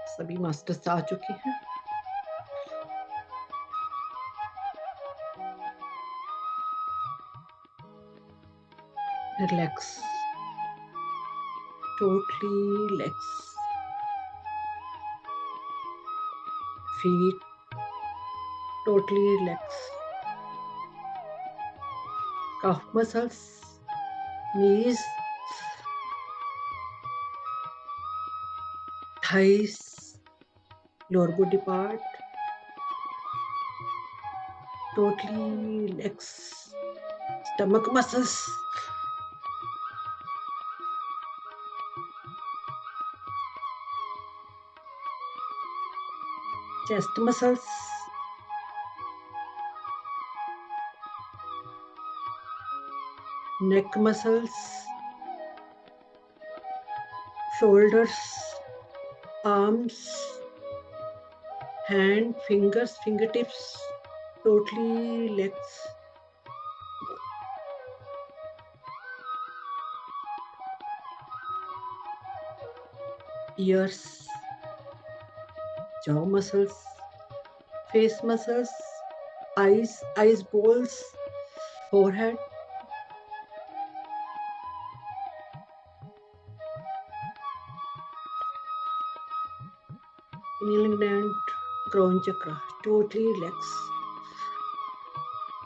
सभी मास्टर्स आ चुके हैं। Relax, totally relax, feet totally relax, calf muscles, knees, thighs, lower body part totally relax, stomach muscles, chest muscles, neck muscles, shoulders, arms, hand, fingers, fingertips, totally relax. Ears, jaw muscles, face muscles, eyes balls, forehead, pineal gland, crown chakra, totally relax.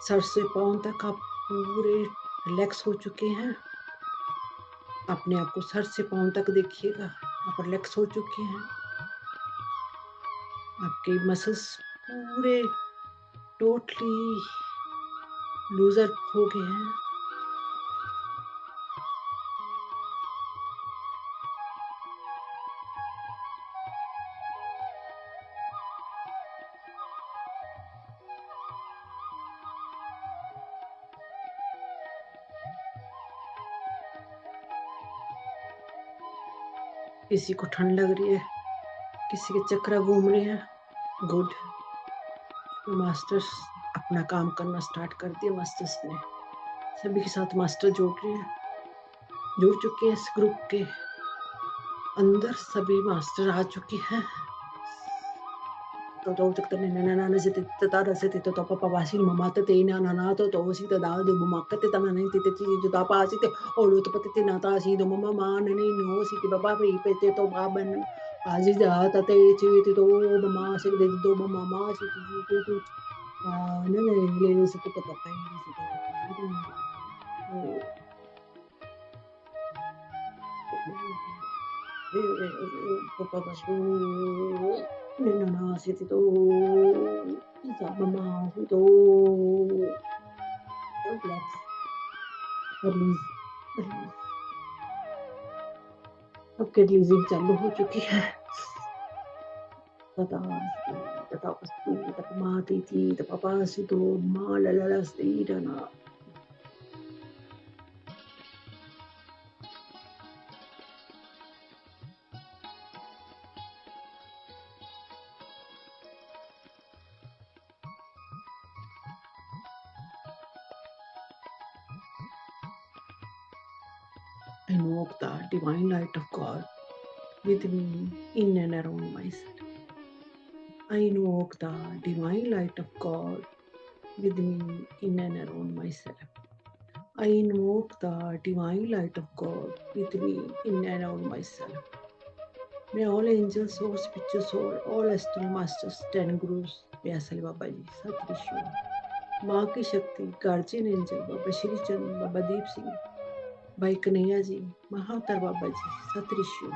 Sir से पांव तक आप पूरे relax हो चुके हैं। अपने आप को सर से पांव तक देखिएगा, आप रिलैक्स हो चुके हैं। आपके मसल्स पूरे टोटली लूजर हो गए हैं। किसी को ठंड लग रही है, किसी के चक्कर घूम रहे हैं, गुड। मास्टर्स अपना काम करना स्टार्ट कर दिया। मास्टर्स ने सभी के साथ मास्टर जुड़ रहे हैं, जुड़ चुके हैं। इस ग्रुप के अंदर सभी मास्टर आ चुके हैं। तो तक तने ना ना ना से तारा से तो पापा वासी ममा ते ना ना ना तो सी तो दाद ममा कते तना नहीं ते जो ता पासी ते और तो पते ना ता सी दो ममा मान नहीं नो सी के बाबा पे पे तो बाबन आज जा ता ते ची तो ममा से दे दो ममा मा सी तो ने ने ले से तो पापा ही से तो पापा बस Nana siete to mama to relax, release, release. आपके रिलीजिंग चालू हो चुकी है। माती थी तो पापा सी तो माँ लला सी डना। Invoke the divine light of God with me in and around myself. I invoke the divine light of God with me in and around myself. I invoke the divine light of God with me in and around myself. May all angels, all spiritual soul, all astral masters, 10 gurus, व्यासल बाबा जी, सत विश्व, माँ की शक्ति, guardian angel, Baba Shri Chand, Baba Deep Singh, Bhai Kanhaiya ji, Mahavatar Baba ji, सतऋषियों,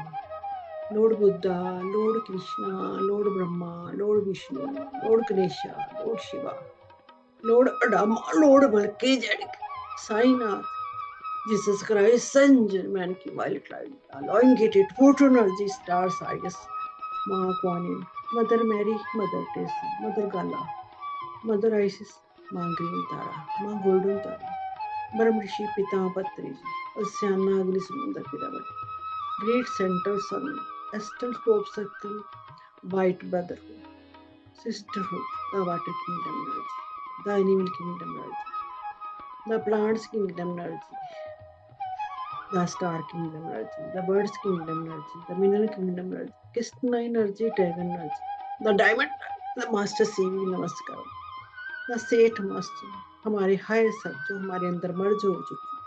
lord Buddha, lord Krishna, lord Brahma, lord Vishnu, lord Ganesha, lord Shiva, lord Adama, lord Melchizedek, Sainath, Jesus Christ, Son, man की violet light, elongated photo energy, star Sirius, माँ Kuan Yin, Mother Mary, Mother Teresa, Mother Gala, Mother Isis, माँ green तारा, माँ golden तारा, ब्रह्म ऋषि पिता पत्री जी, ओशियाना अग्नि समुद्र pyramid, great centre sun, astral top circle, white brotherhood, sisterhood, the water kingdom energy, the animal kingdom energy, the plants kingdom energy, the star kingdom energy, the birds kingdom energy, the mineral kingdom energy, Krishna energy, dragon energy, the diamond, the master CV नमस्कार, the सेठ master, हमारे higher self जो हमारे अंदर मर्ज हो चुकी है,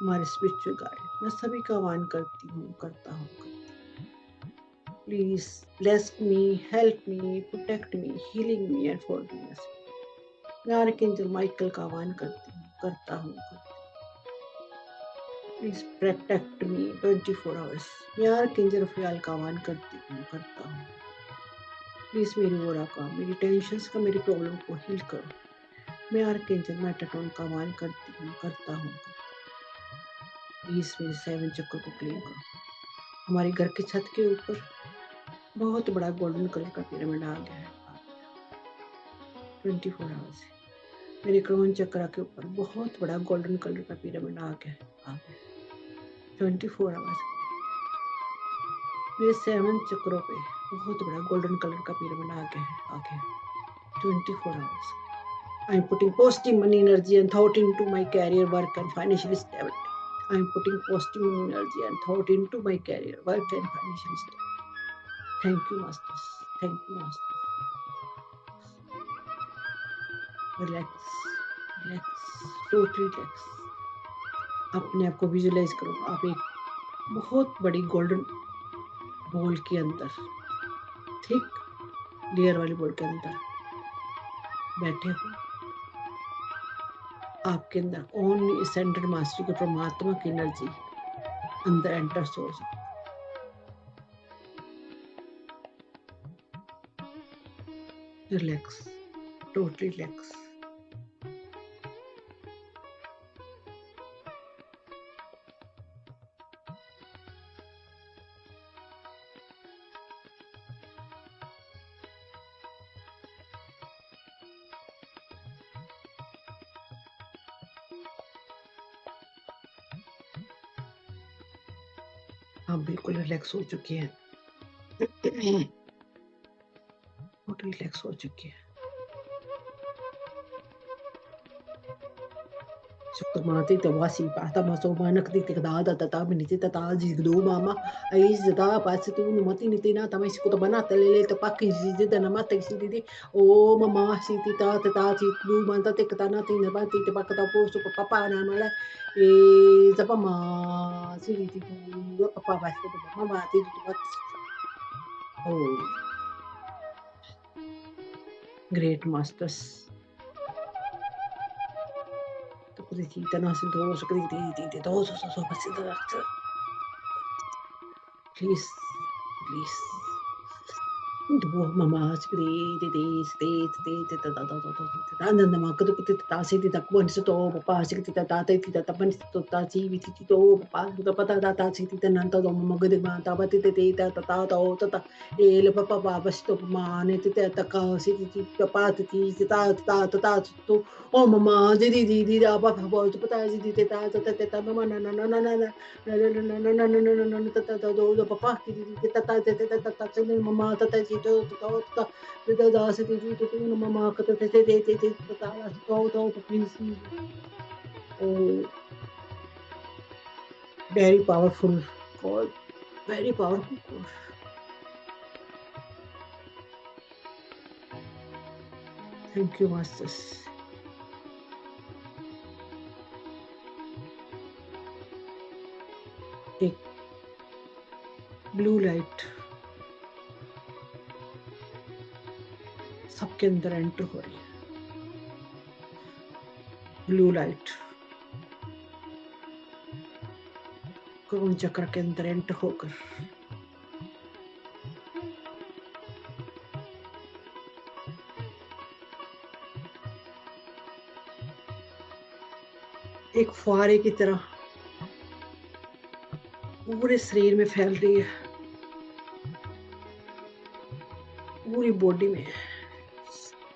हमारे स्पिरिचुअल गाइड, मैं सभी का आह्वान करती हूँ, करता हूँ, please bless me, help me, protect me, healing me and forgiveness. मैं आर्कएंजल माइकल का आह्वान करती हूँ, करता हूँ, प्लीज प्रोटेक्ट मी 24 आवर्स। मैं आर्कएंजल रफाएल का आह्वान करती हूँ, करता हूँ, प्लीज मेरी ओरा का, मेरी टेंशन्स का, मेरी प्रॉब्लम को हील करो। मैं आर्कएंजल मेटाट्रॉन का आह्वान करती हूँ, करता हूँ, प्लीज मेरे 7 चक्र को क्लीन करो। हमारे घर के छत के ऊपर बहुत बड़ा गोल्डन कलर का पिरामिड आ गया है 24 आवर्स से। मेरे क्रोन चक्र के ऊपर बहुत बड़ा गोल्डन कलर का पिरामिड आ गया 24 आवर्स। मेरे 7 चक्रों पे बहुत बड़ा गोल्डन कलर का पिरामिड आ गया 24 hours. I am putting positive money energy and thought into my career, work and financial stability. I am putting positive money energy and thought into my career, work and financial stability. Thank you, masters. Thank you, masters. Relax, relax, totally relax. अपने आप को visualise करो, आप एक बहुत बड़ी golden ball के अंदर, थिक लेयर वाली बॉल के अंदर बैठे हो। आपके अंदर ओनली सेंट्रल मास्टर की परमात्मा की एनर्जी अंदर एंटर हो सकती। Relax, totally relax. आप बिल्कुल रिलैक्स हो चुके हैं, टोटली रिलैक्स हो चुके हैं। Sukmati tawasi pata maso manak di tikda da tata miniti tata jigdu mama ai zada pasi tu numati nitina tamai sikuta bana telele to pakki jidi da namata sidi o mama siti ta tata jigdu manta tikta na tina ba ti pakata po su papa na mala e zapa ma sidi tu papa ba su mama ti tu pat oh great masters please, please. Mama scree the Ananda Makatu Tasi the one to Papa Siki Tata Tapan to Tachi with Tito Papa the Patata City the Nanta Magadi Tabati Tata El Papa Baba Stop Man the Cow City Papati Tata to Oh Mama did Papa about to Patasi Tata Mama no Papa Mama Tata Mama oh, very powerful call, very powerful call. Thank you, masters. एक blue light सबके अंदर enter हो रही है। Blue light crore चक्र के अंदर enter होकर एक फुहारे की तरह पूरे शरीर में फैल रही है, पूरी बॉडी में।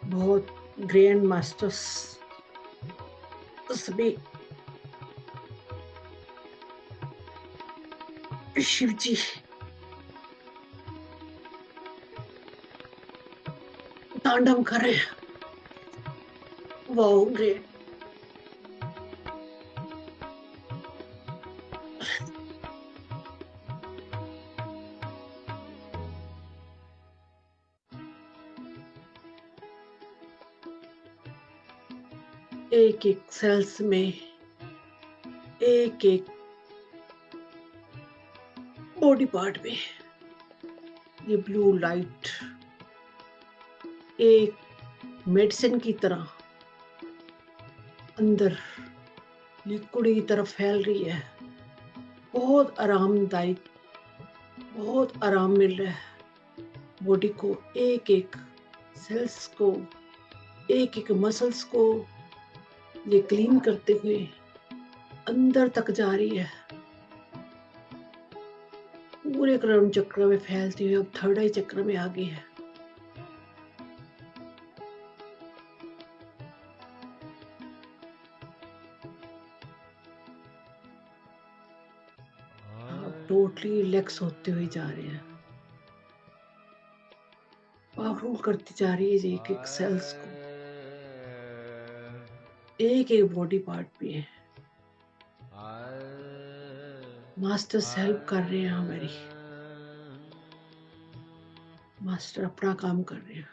बहुत ग्रैंड मास्टर्स सभी शिव जी तांडव कर रहे हैं। Wow great. एक एक सेल्स में, एक एक बॉडी पार्ट में ये ब्लू लाइट एक मेडिसिन की तरह अंदर लिक्विड की तरफ फैल रही है। बहुत आरामदायक, बहुत आराम मिल रहा है बॉडी को, एक एक सेल्स को, एक एक मसल्स को ये क्लीन करते हुए अंदर तक जा रही है, पूरे करोड़ चक्र में फैलती हुई अब थर्ड आई चक्र में आ गई है। अब टोटली रिलैक्स होते हुए जा रहे हैं, पावरफुल करती जा रही है एक एक सेल्स को, एक एक बॉडी पार्ट पे मास्टर्स हेल्प कर रहे हैं हमारी, मास्टर अपना काम कर रहे हैं।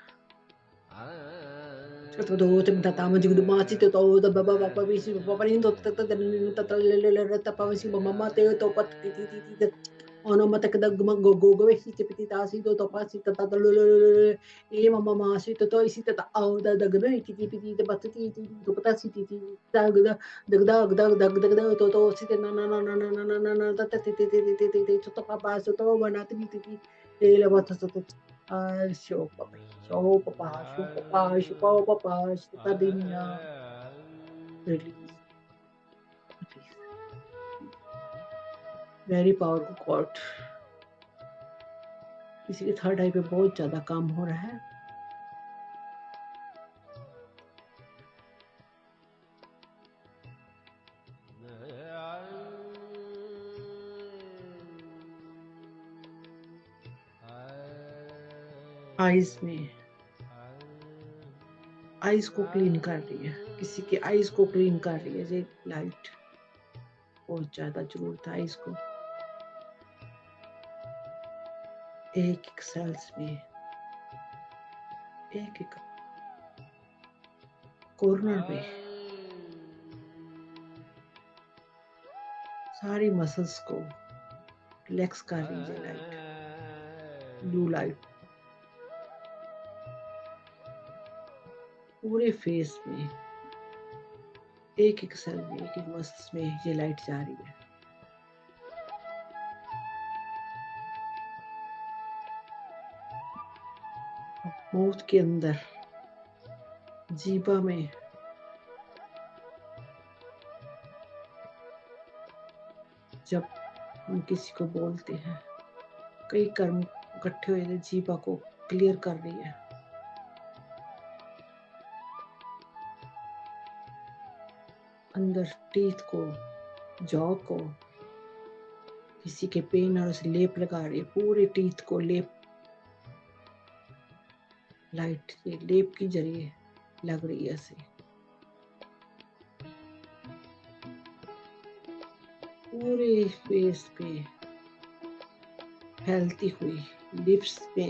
Very powerful cord. किसी के थर्ड आई पे बहुत ज्यादा काम हो रहा है। आईज में, आईज को क्लीन कर रही है, किसी के आईज को क्लीन कर रही है ये लाइट, बहुत ज्यादा जरूरत है आईज को। एक एक सेल्स में, एक एक कॉर्नर में सारी मसल्स को रिलैक्स कर रही है लाइट, ब्लू लाइट पूरे फेस में, एक एक सेल में, एक एक मसल्स में ये लाइट जा रही है। माउथ के अंदर, जीभा में जब हम किसी को बोलते हैं, कई कर्म इकट्ठे हुए थे, जीभा को क्लियर कर रही है। अंदर टीथ को, जॉ को, किसी के पेन और उसे लेप लगा रही है, पूरे टीथ को लेप, लाइट ये लेप की जरिए लग रही है ऐसे। पूरे फेस पे फैलती हुई, लिप्स पे,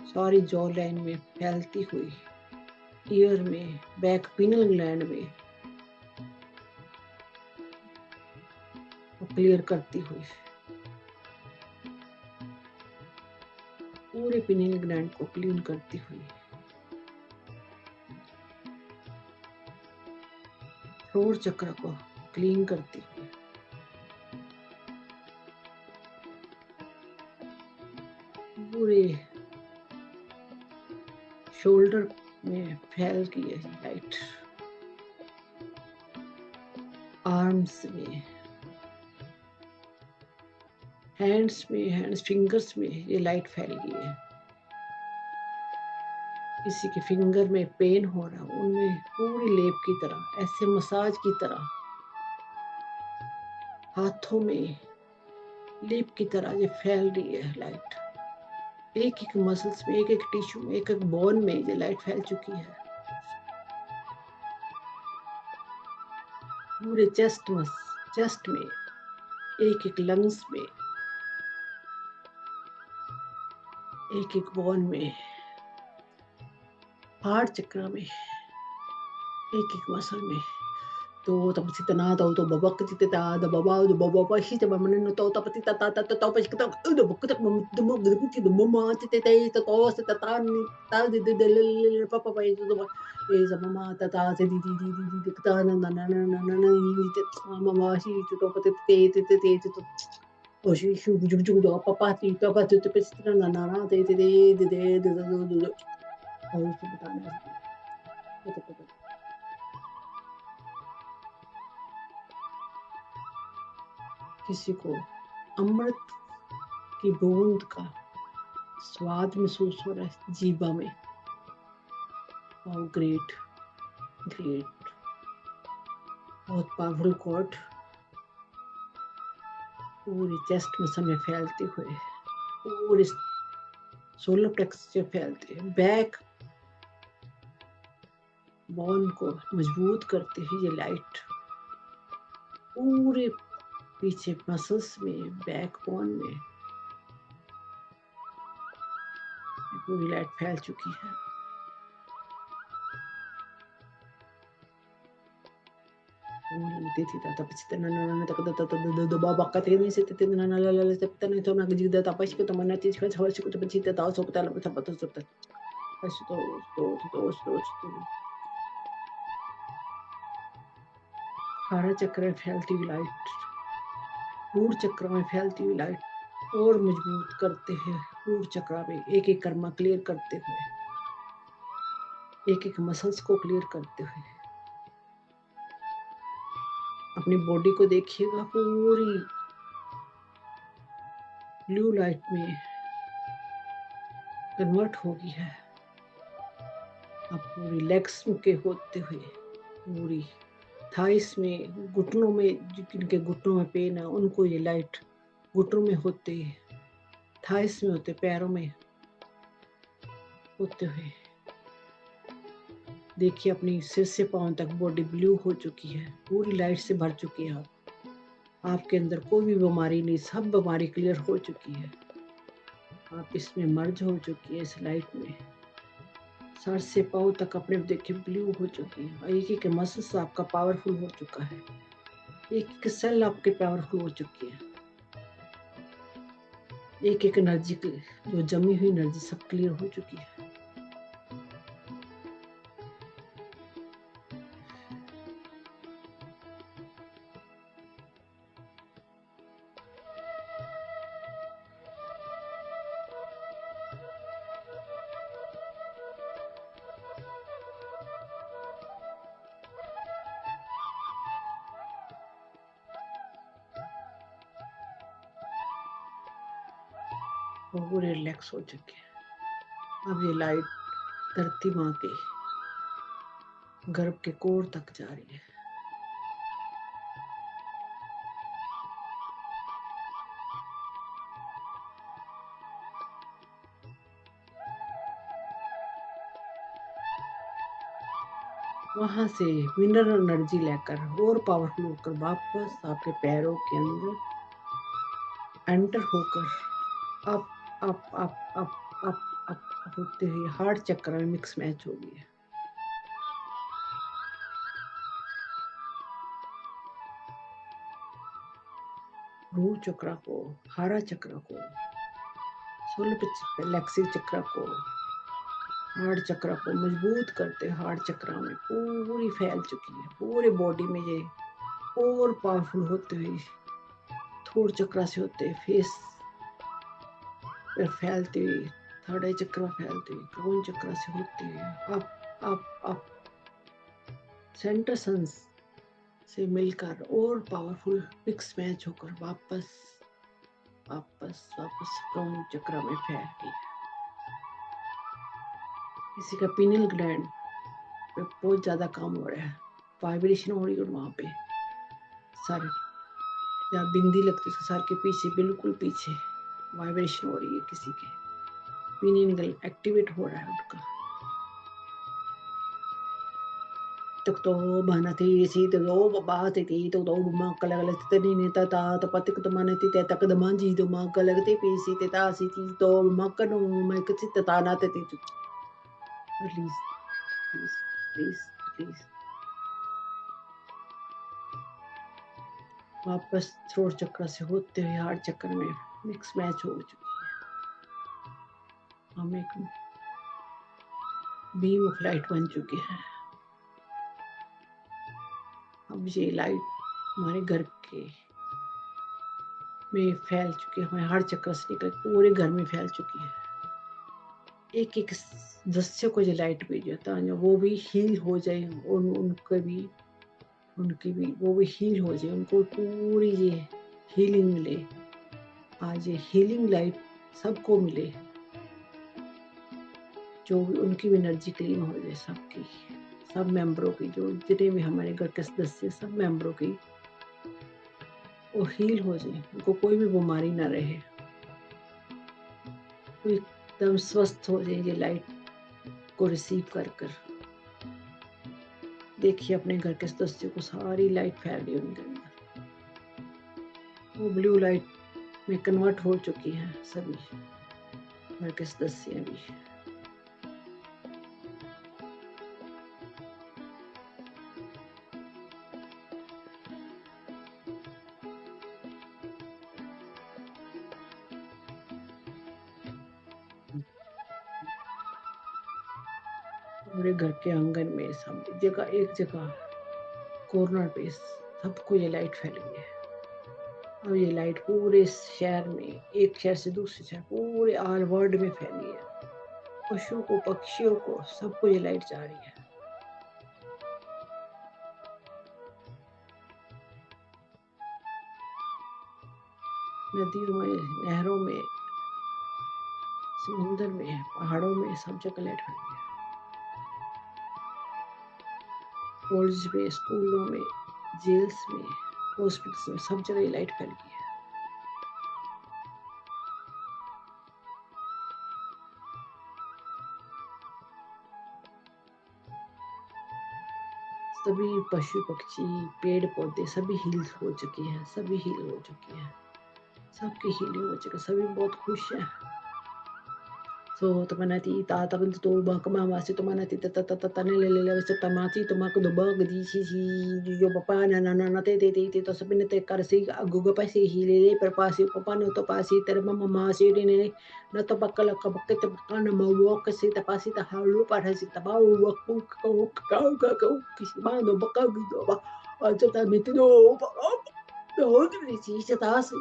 सारी जॉ लाइन में फैलती हुई, ईयर में, बैक पिनल ग्लैंड में क्लियर करती हुई, पूरे पिनियल ग्लैंड को क्लीन करती हुई, थ्रोट चक्र को क्लीन करती हुई, पूरे शोल्डर में फैल गई है लाइट, आर्म्स में, हैंड्स में, हैंड्स फिंगर्स में ये लाइट फैल गई है। किसी के फिंगर में पेन हो रहा, उनमें पूरी लेप की तरह, ऐसे मसाज की तरह, हाथों में लेप की तरह ये फैल रही है लाइट। एक एक मसल्स में, एक एक टिश्यू में, एक एक बोन में ये लाइट फैल चुकी है। पूरे चेस्ट में, एक एक लंग्स में, एक एक बोन में, हार्ट चक्र में, एक एक मसल में। तो तब से तना तो बाबा के ता द बाबा द बाबा पशी ते बमन न तो तपति ता ता ता तो पशी ता द बुक तक मम द मम द की द मम ते ते तो से ता नि ता द पापा पाई तो ए ज ममा ता से दी ता न न न न न न नि ते ममा शी तो पते ते तो ओ शी शु जु जु द पापा ती तो पापा ते पे न न न ते और उसको बताना है। किसी को अमृत की बूंद का स्वाद महसूस हो रहा है जीभा में। ग्रेट ग्रेट, बहुत पावरफुल कॉर्ड पूरी चेस्ट में समय फैलते हुए, पूरे सोलर प्लेक्स से फैलते हैं, बैक बोन को मजबूत करते हुए ये लाइट पूरे पीछे मसल्स में, बैक बोन में पूरी लाइट फैल चुकी है। हारा चक्र में फैलती हुई लाइट, रूट चक्र में फैलती हुई लाइट और मजबूत करते हैं। रूट चक्र में एक एक कर्मा क्लियर करते हुए, एक एक मसल्स को क्लियर करते हुए, अपनी बॉडी को देखिएगा पूरी ब्लू लाइट में कन्वर्ट हो गई है। अब पूरी लेग्स के होते हुए, पूरी थाइस में, घुटनों में, जिनके घुटनों में पेन है उनको ये लाइट घुटनों में होते, थाइस में होते, पैरों में होते हुए देखिए अपनी सिर से पांव तक बॉडी ब्लू हो चुकी है, पूरी लाइट से भर चुकी है। आपके अंदर कोई भी बीमारी नहीं, सब बीमारी क्लियर हो चुकी है। आप इसमें मर्ज हो चुकी है इस लाइट में। सर से पांव तक अपने देखिए ब्लू हो चुकी है। एक एक मसल्स आपका पावरफुल हो चुका है, एक एक सेल आपके पावरफुल हो चुकी है, एक एक एनर्जी जो जमी हुई एनर्जी सब क्लियर हो चुकी है। पूरे रिलैक्स हो चुके हैं। अब ये लाइट धरती माँ के गर्भ के कोर तक जा रही है। वहां से मिनरल एनर्जी लेकर और पावरफुल होकर वापस आपके पैरों के अंदर एंटर होकर up up up up up up होते हुए हार्ट चक्र में मिक्स मैच हो गई है। रूट चक्र को, हारा चक्र को, सोलर प्लेक्सी चक्र को, हार्ट चक्र को मजबूत करते, हार्ट चक्र में पूरी फैल चुकी है, पूरे बॉडी में ये और पावरफुल होते हुए थोड़ चक्र से होते फेस फिर फैलती हुई थर्ड आई चक्र में फैलती हुई क्रोन चक्र से होती हुई अप सेंटर सन से मिलकर और पावरफुल मिक्स मैच होकर वापस वापस वापस क्रोन चक्र में फैल गई। किसी का पिनियल ग्लैंड पे बहुत ज्यादा काम हो रहा है, वाइब्रेशन हो रही है, और वहां पे सर जहाँ बिंदी लगती है सर के पीछे बिल्कुल पीछे वाइब्रेशन हो रही है, किसी के पिनियल ग्लैंड एक्टिवेट हो रहा है उनका। तक तो बहना थी सी तो बात थी तो बुमा कलग लगते नहीं नेता ता तो पतिक तो माने थी तक दमा जी तो मां कलगते पीसी ते तासी थी तो मकनो मैं किसी ता ना ते थी प्लीज प्लीज प्लीज प्लीज वापस थ्रोट चक्र से होते हुए हार्ट चक्र में मिक्स मैच हो चुकी है। हम एक बीम ऑफ लाइट बन चुके हैं। अब ये लाइट हमारे घर के में फैल चुकी है, हमारे हार्ट चक्र से निकल पूरे घर में फैल चुकी है। एक एक सदस्य को जो लाइट भेजे ताकि वो भी हील हो जाए और उनकी भी वो भी हील हो जाए, उनको पूरी ये हीलिंग मिले। आज ये हीलिंग लाइट सबको मिले, जो भी उनकी भी एनर्जी क्लीन हो जाए, सबकी सब मेंबरों की, जो जितने भी हमारे घर के सदस्य सब मेंबरों की वो हील हो जाए, उनको कोई भी बीमारी ना रहे, वो एकदम स्वस्थ हो जाए। ये लाइट को रिसीव कर कर देखिए अपने घर के सदस्यों को सारी लाइट फैल रही है उनके अंदर, वो ब्लू लाइट में कन्वर्ट हो चुकी है सभी घर के सदस्य भी। पूरे घर के आंगन में सब जगह एक जगह कॉर्नर पे सबको ये लाइट फैल गई है। अब ये लाइट पूरे शहर में, एक शहर से दूसरे शहर, पूरे ऑल वर्ल्ड में फैली है। पशुओं को, पक्षियों को, सबको ये लाइट जा रही है। नदियों में, नहरों में, समुद्र में, पहाड़ों में, सब जगह लाइट फैली है। कॉलेज में, स्कूलों में, जेल्स में, हॉस्पिटल्स में, सब जगह ये लाइट फैल गई है। सभी पशु पक्षी पेड़ पौधे सभी हील हो चुके हैं, सभी हील हो चुके हैं, सबकी हीलिंग हो चुकी है, सभी बहुत खुश हैं। So tamanati ta ta to ba kama wasi to manati ta ta ta ta ne le le wasi tamati to mak do ba gdi si yo papa na te to sabine te kar si aguga pa si hile le per pa si papa no to pa si ter mama ma si ne na to bakala ka bakke te bakana ma wo ka si ta pa si ta halu pa si ta ba wo ka kisi ma no baka do ba a ta mi do ba do si ta si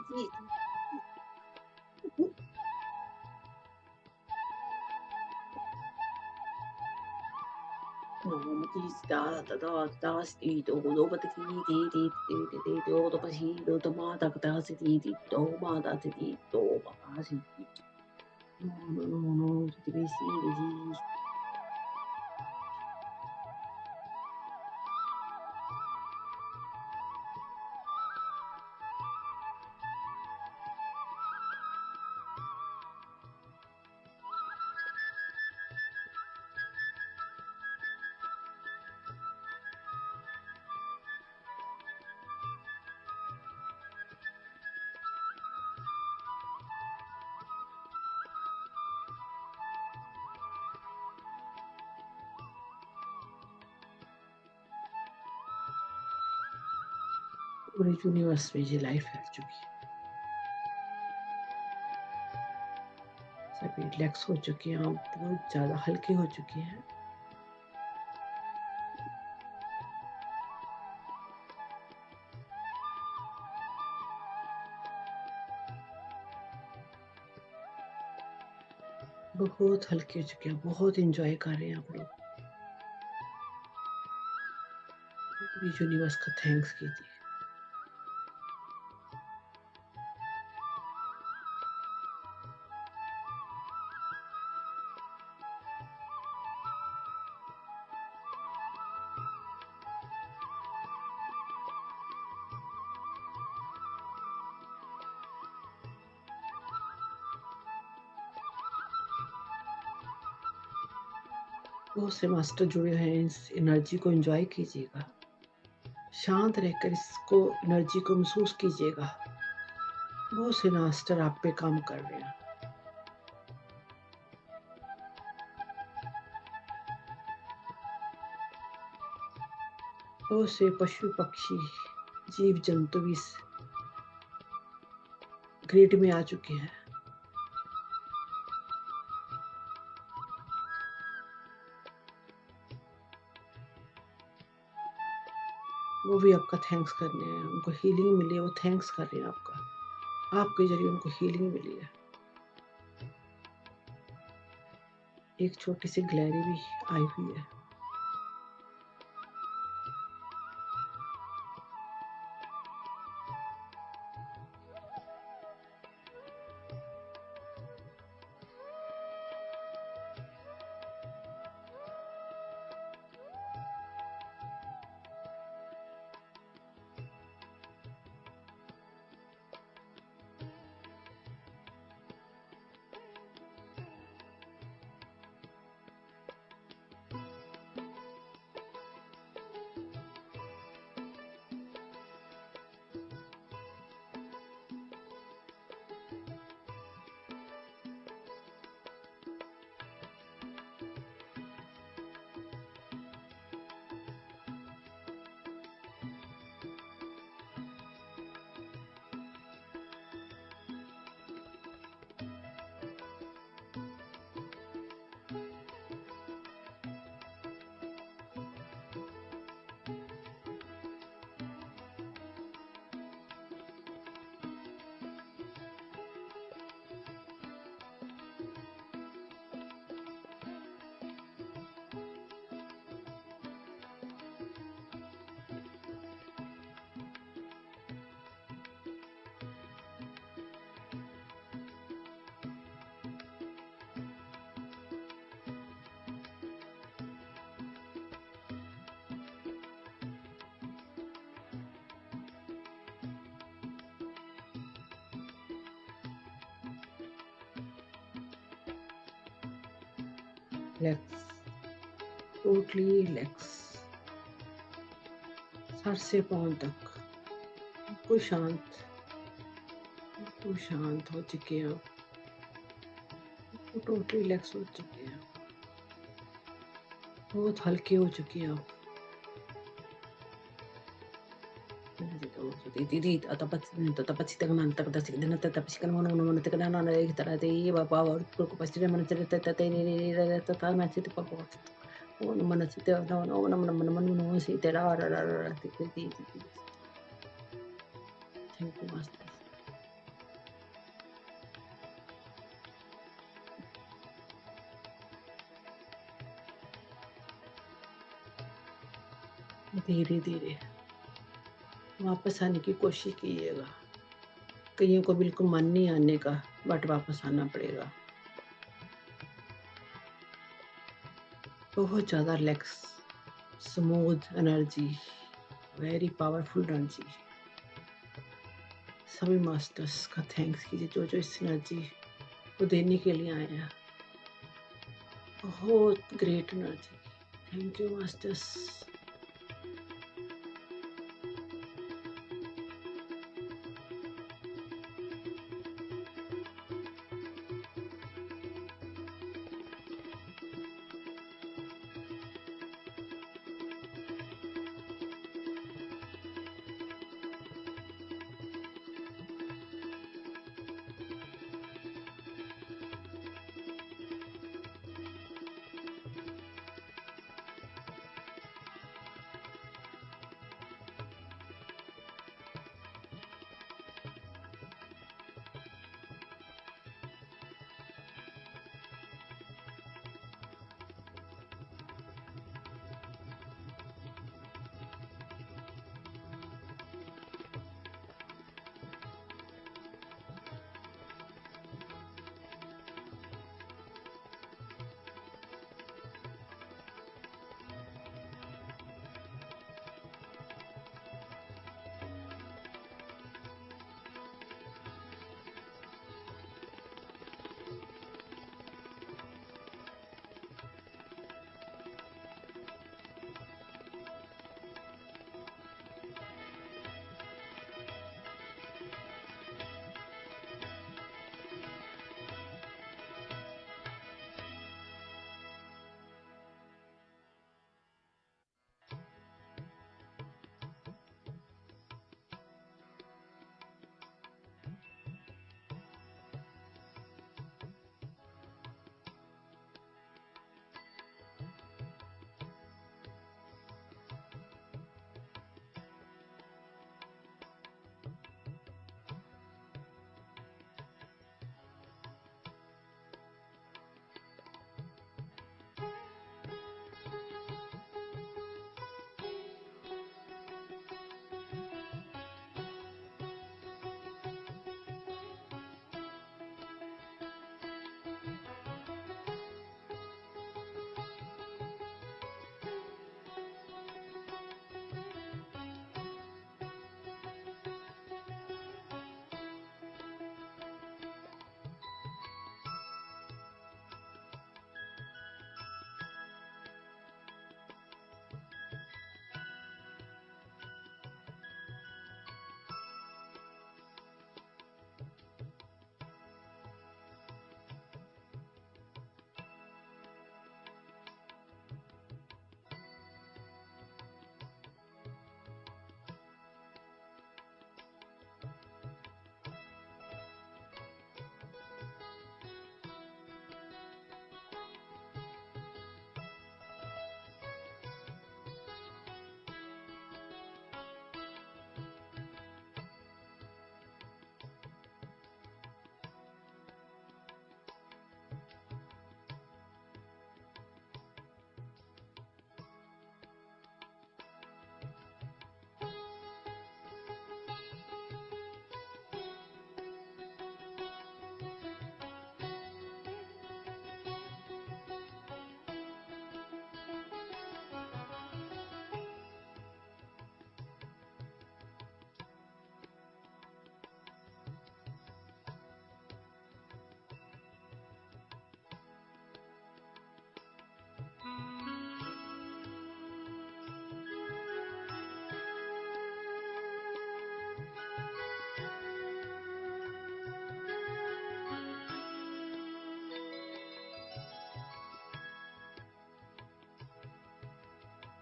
no, sta da da da sti do do ba ti ti do do ba si do do ma da da si ti do ma da ti do ba ba si no ti bi si di पूरे universe में ये life फैल चुकी है, सभी relax हो चुके हैं, बहुत ज्यादा हल्के हो चुके हैं। बहुत हल्के हो चुके हैं, बहुत एंजॉय कर रहे हैं आप लोग। पूरी यूनिवर्स का थैंक्स कीजिए। बहुत से मास्टर जुड़े हैं, इस एनर्जी को एंजॉय कीजिएगा, शांत रहकर इसको एनर्जी को महसूस कीजिएगा। बहुत से मास्टर आप पे काम कर रहे हैं। बहुत से पशु पक्षी जीव जंतु भी इस ग्रिड में आ चुके हैं। वो भी आपका थैंक्स करने हैं, उनको हीलिंग मिली है, वो थैंक्स कर रहे हैं आपका, आपके जरिए उनको हीलिंग मिली है। एक छोटी सी ग्लैरी भी आई हुई है। रिलैक्स, टोटली रिलैक्स, सर से पांव तक बिल्कुल शांत, बिल्कुल शांत हो चुके हैं आप, टोटली रिलैक्स हो चुके हैं, बहुत हल्के हो चुके हैं आप। Thank you master. धीरे धीरे वापस आने की कोशिश कीजिएगा। कईयों को बिल्कुल मन नहीं आने का, बट वापस आना पड़ेगा। बहुत ज़्यादा relax, smooth energy, very powerful energy. सभी मास्टर्स का थैंक्स कीजिए जो जो इस एनर्जी को देने के लिए आए हैं। बहुत great energy, thank you masters.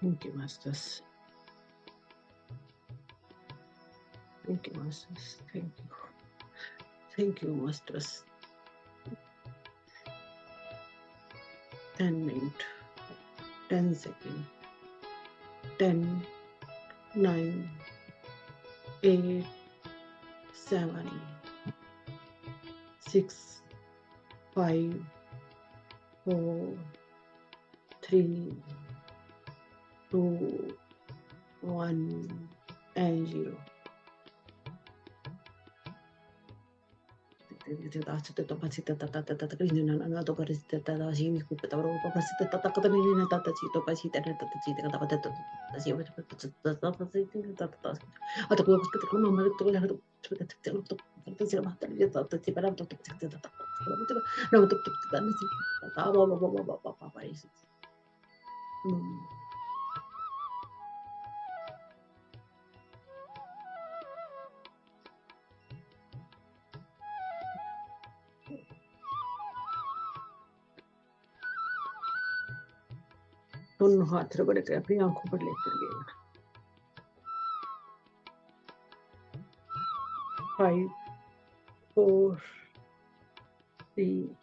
Thank you, masters. Thank you, masters. Thank you. Thank you, masters. 10 minutes, 10 seconds, 10, 9, 8, 7, 6, 5, 4, 3, 2, 1, and 0. दोनों हाथ रगड़ कर अपनी आंखों पर लेकर गए। 5, 4, 3,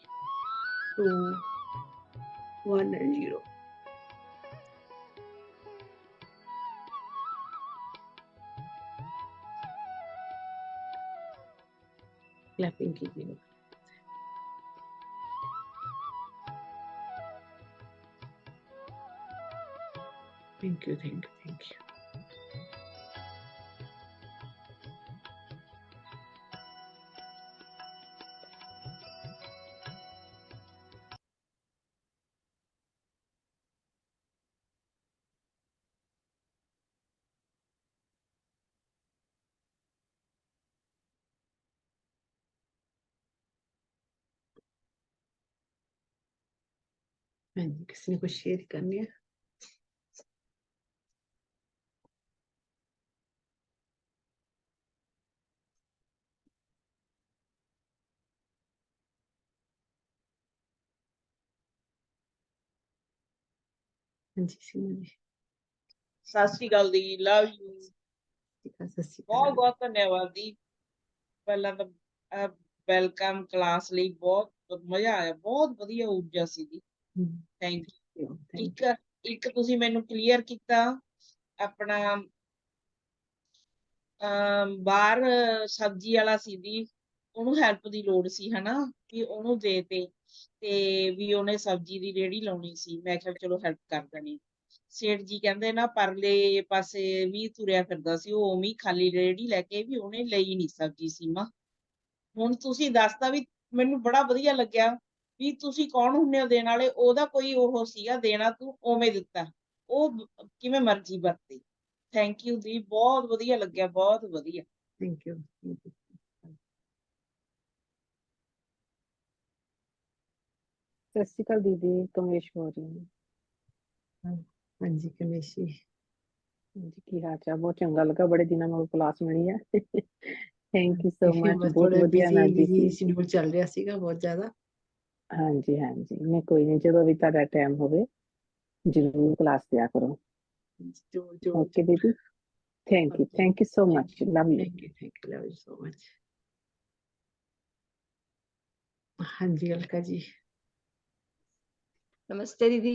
2, 1 and 0. क्लैपिंग कीजिए। Thank you, thank you, thank you. हाँ जी, किसी ने कुछ शेयर करनी है? हाँ जी, सीमा जी। ਸਤਿ ਸ਼੍ਰੀ ਅਕਾਲ ਦੀ ਲਵ ਯੂ सत श्री ਬਹੁਤ अकाल। ਬਹੁਤ ਧੰਨਵਾਦ ਦੀ ਪਹਿਲਾਂ ਤਾਂ ਵੈਲਕਮ ਕਲਾਸ ਲਈ ਬਹੁਤ ਮਜ਼ਾ ਆਇਆ ਬਹੁਤ ਵਧੀਆ ਊਰਜਾ ਸੀਗੀ ਥੈਂਕ ਯੂ Thank ਇੱਕ ਤੁਸੀਂ ਮੈਨੂੰ ਕਲੀਅਰ ਕੀਤਾ ਆਪਣਾ ਬਾਹਰ ਸਬਜ਼ੀ ਵਾਲਾ ਸੀ ਦੀ ਉਹਨੂੰ ਹੈਲਪ ਦੀ ਲੋੜ ਸੀ ਹਨਾ ਵੀ ਉਹਨੂੰ ਦੇ ਤੇ ਵੀ ਉਹਨੇ ਸਬਜ਼ੀ ਦੀ ਰੇਹੜੀ ਲਾਉਣੀ ਸੀ ਮੈਂ ਕਿਹਾ ਚਲੋ ਹੈਲਪ ਕਰ ਦੇਣੀ ਸੇਠ ਜੀ ਕਹਿੰਦੇ ਨਾ ਪਰਲੇ ਪਾਸੇ ਵੀ ਤੁਰਿਆ ਫਿਰਦਾ ਸੀ ਉਹ ਉਵੇਂ ਹੀ ਖਾਲੀ ਰੇਹੜੀ ਲੈ ਕੇ ਵੀ ਉਹਨੇ ਲਈ ਨਹੀਂ ਸਬਜ਼ੀ ਸੀਮਾ ਹੁਣ ਤੁਸੀਂ ਦੱਸਤਾ ਵੀ ਮੈਨੂੰ ਬੜਾ ਵਧੀਆ ਲੱਗਿਆ ਵੀ ਤੁਸੀਂ ਕੌਣ ਹੁੰਦੇ ਹੋ ਦੇਣ ਵਾਲੇ ਉਹਦਾ ਕੋਈ ਉਹ ਸੀਗਾ ਦੇਣਾ ਤੂੰ ਉਵੇਂ ਦਿੱਤਾ ਉਹ ਕਿਵੇਂ ਮਰਜ਼ੀ ਵਰਤੇ ਥੈਂਕ ਯੂ ਦੀ ਬਹੁਤ ਵਧੀਆ ਲੱਗਿਆ ਬਹੁਤ ਵਧੀਆ Thank you. ਸਤਿ ਸ਼੍ਰੀ ਅਕਾਲ ਦੀਦੀ ਕਮੇਸ਼ ਹੋ ਰਹੀ हाँ जी, कमेश जी। ਜੀ ਕੀ ਹਾਲ ਚਾਲ ਬਹੁਤ ਚੰਗਾ ਲੱਗਾ ਬੜੇ ਦਿਨਾਂ ਬਾਅਦ ਕਲਾਸ ਮਿਲੀ ਹੈ ਥੈਂਕ ਯੂ ਸੋ ਮਚ बस ਬਹੁਤ थोड़े ਵਧੀਆ ਐਨਰਜੀ बिजी ਸੀ शेड्यूल चल रहा सीगा बहुत ज्यादा। ਹਾਂਜੀ ਹਾਂਜੀ ਮੈਂ ਕੋਈ ਨਹੀਂ ਜਦੋਂ ਵੀ ਤੁਹਾਡਾ ਟਾਈਮ ਹੋਵੇ ਜ਼ਰੂਰ ਕਲਾਸ ਦਿਆ ਕਰੋ जो जो ਓਕੇ ਦੀਦੀ thank you so much love you thank you, love you so much. हाँ जी, अलका जी। नमस्ते दीदी।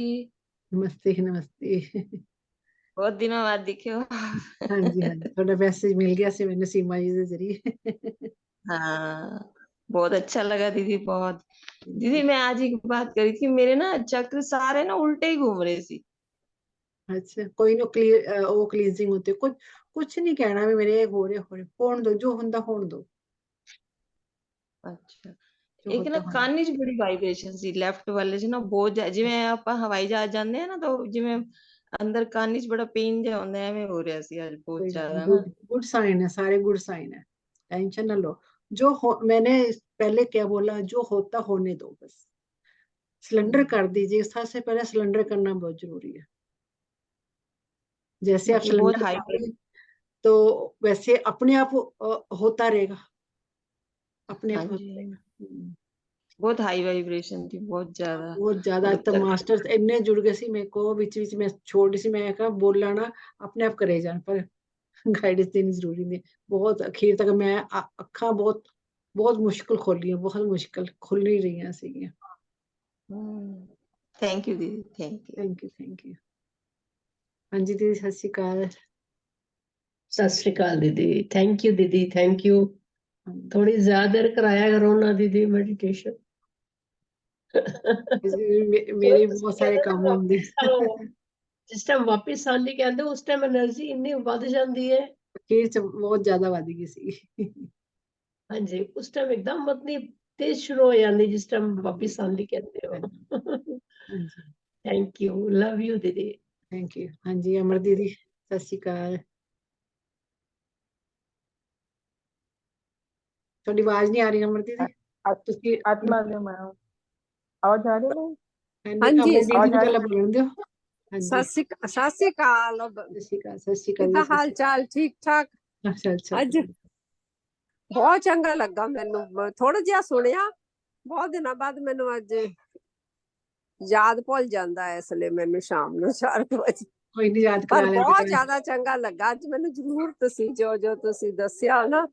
नमस्ते नमस्ते। बहुत दिनों बाद दिखे हो। हाँ जी, हाँ जी, थोड़ा मैसेज मिल गया से मैंने सीमा जी के जरिए। हाँ बहुत अच्छा लगा दीदी बहुत। दीदी मैं आज एक बात करी थी मेरे ना चक्र सारे ना उल्टे ही घूम रहे सी। अच्छा कोई ना क्लियर वो क्लींजिंग होती है कुछ कुछ नहीं कहना भी मेरे हो रहे होने दो जो हुंदा होने दो अच्छा जो एक ना होता होने ਕੰਨ 'ਚ ਬੜੀ ਵਾਈਬ੍ਰੇਸ਼ਨ ਸੀ ਲੈਫਟ ਵਾਲੇ 'ਚ ਨਾ ਬਹੁਤ ਜਿਵੇਂ ਆਪਾਂ ਹਵਾਈ ਜਹਾਜ਼ ਜਾਂਦੇ ਆ ਨਾ ਤਾਂ ਜਿਵੇਂ ਅੰਦਰ ਕੰਨ 'ਚ ਬੜਾ ਪੇਨ ਜਿਹਾ ਹੁੰਦਾ ਐਵੇਂ ਹੋ ਰਿਹਾ ਸੀ ਅੱਜ ਬਹੁਤ ਜ਼ਿਆਦਾ ना। गुड गुड साइन है सारे गुड साइन है टेंशन ना लो जो मैंने पहले क्या बोला जो होता होने दो बस सिलेंडर कर दीजिए सबसे पहले सिलेंडर करना बहुत जरूरी है जैसे आप ये बहुत सिलेंडर हाई करोगे तो वैसे अपने आप होता रहेगा अपने हाँ आप होता जी रहेगा बहुत हाई वाइब्रेशन थी, बहुत ज्यादा। बहुत ज्यादा। मतलब तो मास्टर इन्ने जुड़ गए सी मेरे को, विच विच मैं छोड़ सी, मैं कहा बोलना ना अपने आप करे जान, पर गाइडेंस देनी जरूरी नहीं। बहुत अखीर तक मैं अखा बहुत बहुत मुश्किल खोलियां, बहुत मुश्किल खुल नहीं रही सी। थैंक यू दीदी, thank you. Thank you thank you. हाँ जी दीदी, सत श्री अकाल। सत श्री अकाल दीदी। थैंक यू दीदी, थैंक यू। थोड़ी ज्यादा देर कराया करो ना दीदी मेडिटेशन। मेरे बहुत सारे काम होंगे। जिस टाइम वापिस आने कहते उस टाइम एनर्जी इन्नी ਵੱਧ ਜਾਂਦੀ है। अखीर च बहुत ज्यादा वध गई सी। हाँ जी, उस टाइम एकदम इतनी तेज शुरू हो जाती जिस टाइम वापिस आने कहते हो। हाँ जी थैंक यू, लव यू दीदी। Thank you. हाँ जी अमर दीदी, सत श्री अकाल। थोड़ी आवाज नहीं आ रही अमर दीदी। ਤੁਸੀਂ आत्मा दे मैम, आवाज आ रही है? हाँ जी आवाज दीदी आ पहले रही बोलਣ ਦਿਓ। हाँ जी ਸਤਿ ਸ੍ਰੀ ਅਕਾਲ। ਸਤਿ ਸ਼੍ਰੀ ਅਕਾਲ, ਸਤਿ ਸ਼੍ਰੀ ਅਕਾਲ ਜੀ, ਕਿੱਦਾਂ ਸਤਿ ਹਾਲ ਸ਼੍ਰੀ ਚਾਲ? ਠੀਕ ਠਾਕ। ਅਕਾਲ। ਅੱਛਾ ਅੱਛਾ ਅੱਜ ਬਹੁਤ ਚੰਗਾ ਲੱਗਾ ਮੈਨੂੰ, ਥੋੜਾ ਜਿਹਾ ਸੁਣਿਆ, ਬਹੁਤ ਦਿਨਾਂ ਬਾਅਦ ਮੈਨੂੰ ਅੱਜ ਯਾਦ ਭੁੱਲ ਜਾਂਦਾ ਹੈ, ਇਸ ਲਈ ਮੈਨੂੰ ਸ਼ਾਮ ਨੂੰ 4 ਵਜੇ, ਕੋਈ ਨਹੀਂ, ਯਾਦ ਪਰ ਕਰਾ ਲਿਆ ਬਹੁਤ ਕਰਾਂਗੇ। ਜ਼ਿਆਦਾ ਚੰਗਾ ਲੱਗਾ ਅੱਜ ਮੈਨੂੰ। ਜ਼ਰੂਰ ਤੁਸੀਂ ਜੋ ਤੁਸੀਂ ਦੱਸਿਆ ਨਾ,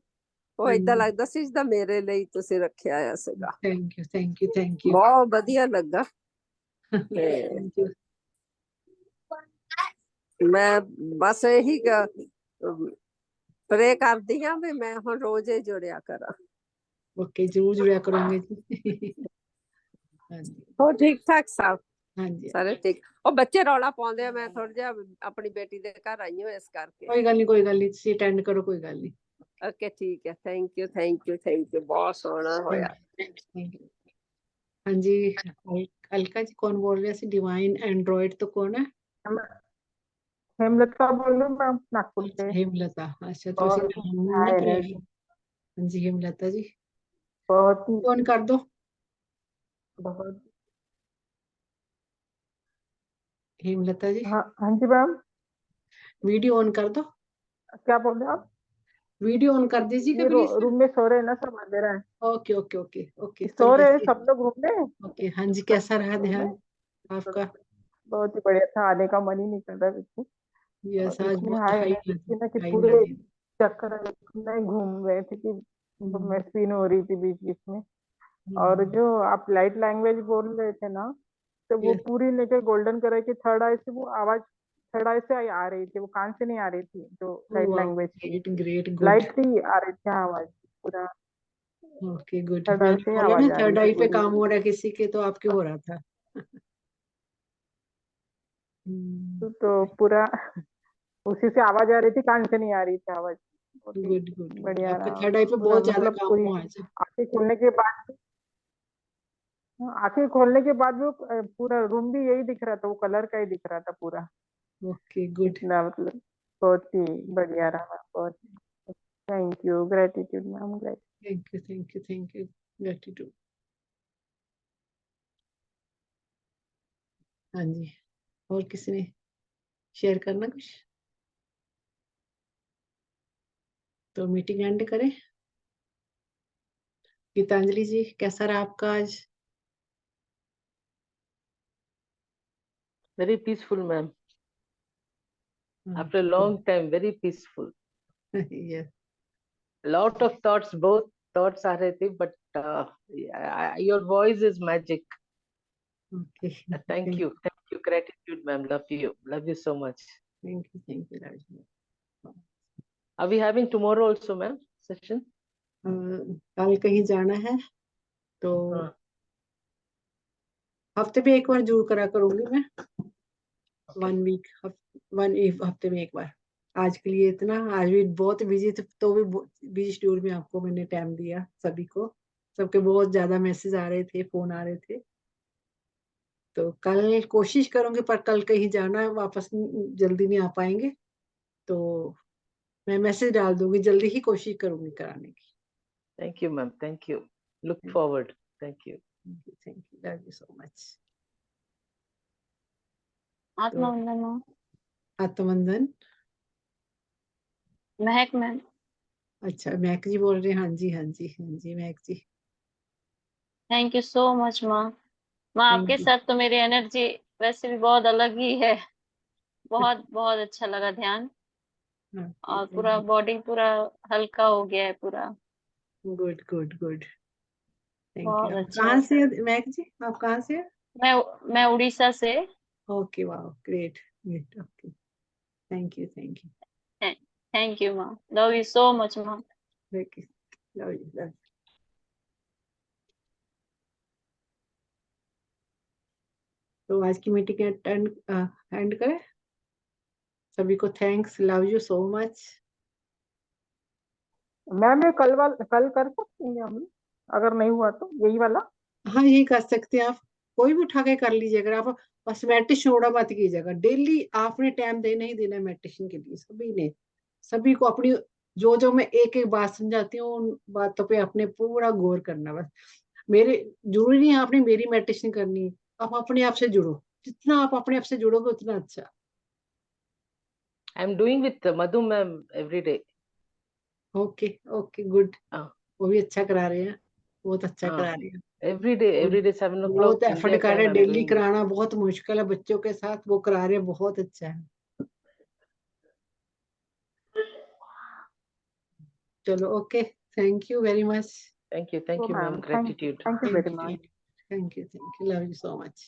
ਉਹ ਏਦਾਂ ਹਾਂਜੀ ਲੱਗਦਾ ਸੀ ਜਿੱਦਾਂ ਮੇਰੇ ਲਈ ਤੁਸੀਂ ਰੱਖਿਆ ਆ ਸੀਗਾ। Thank you thank you thank you ਬਹੁਤ ਵਧੀਆ ਲੱਗਾ। ਤੇ ਥੈਂਕ ਯੂ। ਮੈਂ ਬਸ ਇਹੀ ਪ੍ਰੇ ਕਰਦੀ ਹਾਂ ਵੀ ਮੈਂ ਹੁਣ ਰੋਜ਼ ਹੀ ਜੁੜਿਆ ਕਰਾਂ। ਓਕੇ, ਜ਼ਰੂਰ ਜੁੜਿਆ ਕਰੋਗੇ ਜੀ। ਹਾਂਜੀ ਹੋਰ ਠੀਕ ਠਾਕ ਸਭ? ਹਾਂਜੀ ਸਾਰੇ ਠੀਕ। ਉਹ ਬੱਚੇ ਰੌਲਾ ਪਾਉਂਦੇ ਆ, ਮੈਂ ਥੋੜਾ ਜਿਹਾ ਆਪਣੀ ਬੇਟੀ ਦੇ ਘਰ ਆਈ ਹਾਂ ਇਸ ਕਰਕੇ। ਕੋਈ ਗੱਲ ਨਹੀਂ, ਕੋਈ ਗੱਲ ਨਹੀਂ, ਤੁਸੀਂ ਅਟੈਂਡ ਕਰੋ, ਕੋਈ ਗੱਲ ਨਹੀਂ। ਓਕੇ ਠੀਕ ਹੈ, thank you thank you thank you, ਬਹੁਤ ਸੋਹਣਾ ਹੋਇਆ। Thank you. ਹਾਂਜੀ अलका जी कौन बोल रहे थे? डिवाइन एंड्रॉइड तो कौन है? हेमलता बोल रही हूँ मैम, नागपुर से। हेमलता। अच्छा तो बहुत नाम ना हाई पर एनर्जी, हाँ जी हेमलता जी, बहुत ही फोन कर दो। बहुत। हेमलता जी हाँ हाँ जी मैम, वीडियो ऑन कर दो। क्या बोल रहे हो आप? वीडियो ऑन कर दीजिएगा ये प्लीज। रूम में सो रहे हैं ना, सब अंधेरा है। Okay okay okay okay so चलो रहे हैं ऐसे। सब लोग रूम में। ओके हाँ जी, कैसा रहा रूम में ध्यान आपका? बहुत ही बढ़िया था, आने का मन ही नहीं कर रहा बिल्कुल। यस, और आज इतनी बहुत हाई हाई एनर्जी थी ना कि हाई पूरे एनर्जी। चक्कर में घूम रहे थे कि मैं स्पिन हो रही थी बीच बीच में। और जो आप लाइट लैंग्वेज बोल रहे थे ना, तो वो पूरी लेकर गोल्डन कलर की थर्ड आई से वो आवाज थर्ड आई से आ रही थी, वो कान से नहीं आ रही थी, जो light language great great good. Lightly आ रही थी आवाज पूरा। ओके गुड, थर्ड आई मैंने से बोला ना आवाज आ रही थर्ड थी आई पे पूरी। काम हो रहा है किसी के, तो आपके हो रहा था। तो पूरा उसी से आवाज आ रही थी, कान से नहीं आ रही थी आवाज। बहुत ही गुड गुड गुड, बढ़िया आपके रहा थर्ड आई पे पूरा, बहुत ज्यादा मतलब काम पूरी हुआ है जी। आंखें खोलने के बाद, आंखें खोलने के बाद वो पूरा रूम भी यही दिख रहा था, वो कलर का ही दिख रहा था पूरा। Okay good. इतना मतलब बहुत ही बढ़िया रहा, बहुत। Thank you, gratitude ma'am, gratitude. Thank you thank you thank you, gratitude. हाँ जी, और किसी ने शेयर करना कुछ? तो मीटिंग एंड करें। गीतांजलि जी कैसा रहा आपका आज? Very peaceful, ma'am. After a long time, very peaceful. Yes. Lot of thoughts, both thoughts are there, but your voice is magic. Okay. Thank you, gratitude, ma'am. Love you so much. Thank you Rajni. Are we having tomorrow also, ma'am, session? कल कहीं जाना है तो हफ्ते में एक बार जरूर करा करूंगी मैं। 1 वीक, हफ्ते में एक बार। आज के लिए इतना, आज भी बहुत बिजी थे, तो भी बिजी शेड्यूल में आपको मैंने टाइम दिया सभी को। सबके बहुत ज्यादा मैसेज आ रहे थे, फोन आ रहे थे, तो कल कोशिश करूंगी, पर कल कहीं जाना है, वापस जल्दी नहीं आ पाएंगे, तो मैं मैसेज डाल दूंगी, जल्दी ही कोशिश करूंगी कराने की। Thank you, ma'am. Thank you. Look forward. Thank you. Thank you. Love you so much. आत्मवंदन आत्मवंदन। Mahak ma'am. अच्छा महक जी बोल रहे हैं। हाँ जी हाँ जी हाँ जी महक जी। थैंक यू सो मच माँ। माँ Thank आपके you. साथ तो मेरी एनर्जी वैसे भी बहुत अलग ही है। बहुत बहुत अच्छा लगा ध्यान, Okay, और thank पूरा you. बॉडी पूरा हल्का हो गया है पूरा। Good, good, good. Thank you. बहुत आप अच्छा कहाँ लगा। से हैं महक जी? आप कहाँ से हैं? मैं उड़ीसा से। Okay, wow, great, great. Okay, thank you, thank you. Thank you माँ, लव यू सो मच माँ। Okay, love you, love you. तो आज की मीटिंग एंड करें। सभी को thanks, love you so much. Ma'am ये कल कर सकती हैं हम, अगर नहीं हुआ तो यही वाला। हाँ, यही कर सकते हैं आप, कोई भी उठा के कर लीजिए। अगर आप बस मेडिटेशन छोड़ा मत कीजिएगा, डेली आपने टाइम देना ही देना है मेडिटेशन के लिए। सभी ने, सभी को अपनी जो मैं एक एक बात समझाती हूँ उन बातों पे अपने पूरा गौर करना। बस मेरे जरूरी नहीं है आपने मेरी मेडिटेशन करनी है, आप अपने आप से जुड़ो। जितना आप अपने आप से जुड़ोगे उतना अच्छा। I'm doing with Madhu ma'am every day. Okay okay, good. हाँ, वो भी अच्छा करा रहे हैं, बहुत अच्छा हाँ, करा रहे हैं। every day 7 बहुत o'clock एफर्ट India कर रहे time हैं, I'm डेली doing it. कराना बहुत मुश्किल है बच्चों के साथ, वो करा रहे हैं, बहुत अच्छा है। चलो okay, thank you very much. Thank you तो ma'am. Ma'am Gratitude. Thank you very much. Thank you, love you so much.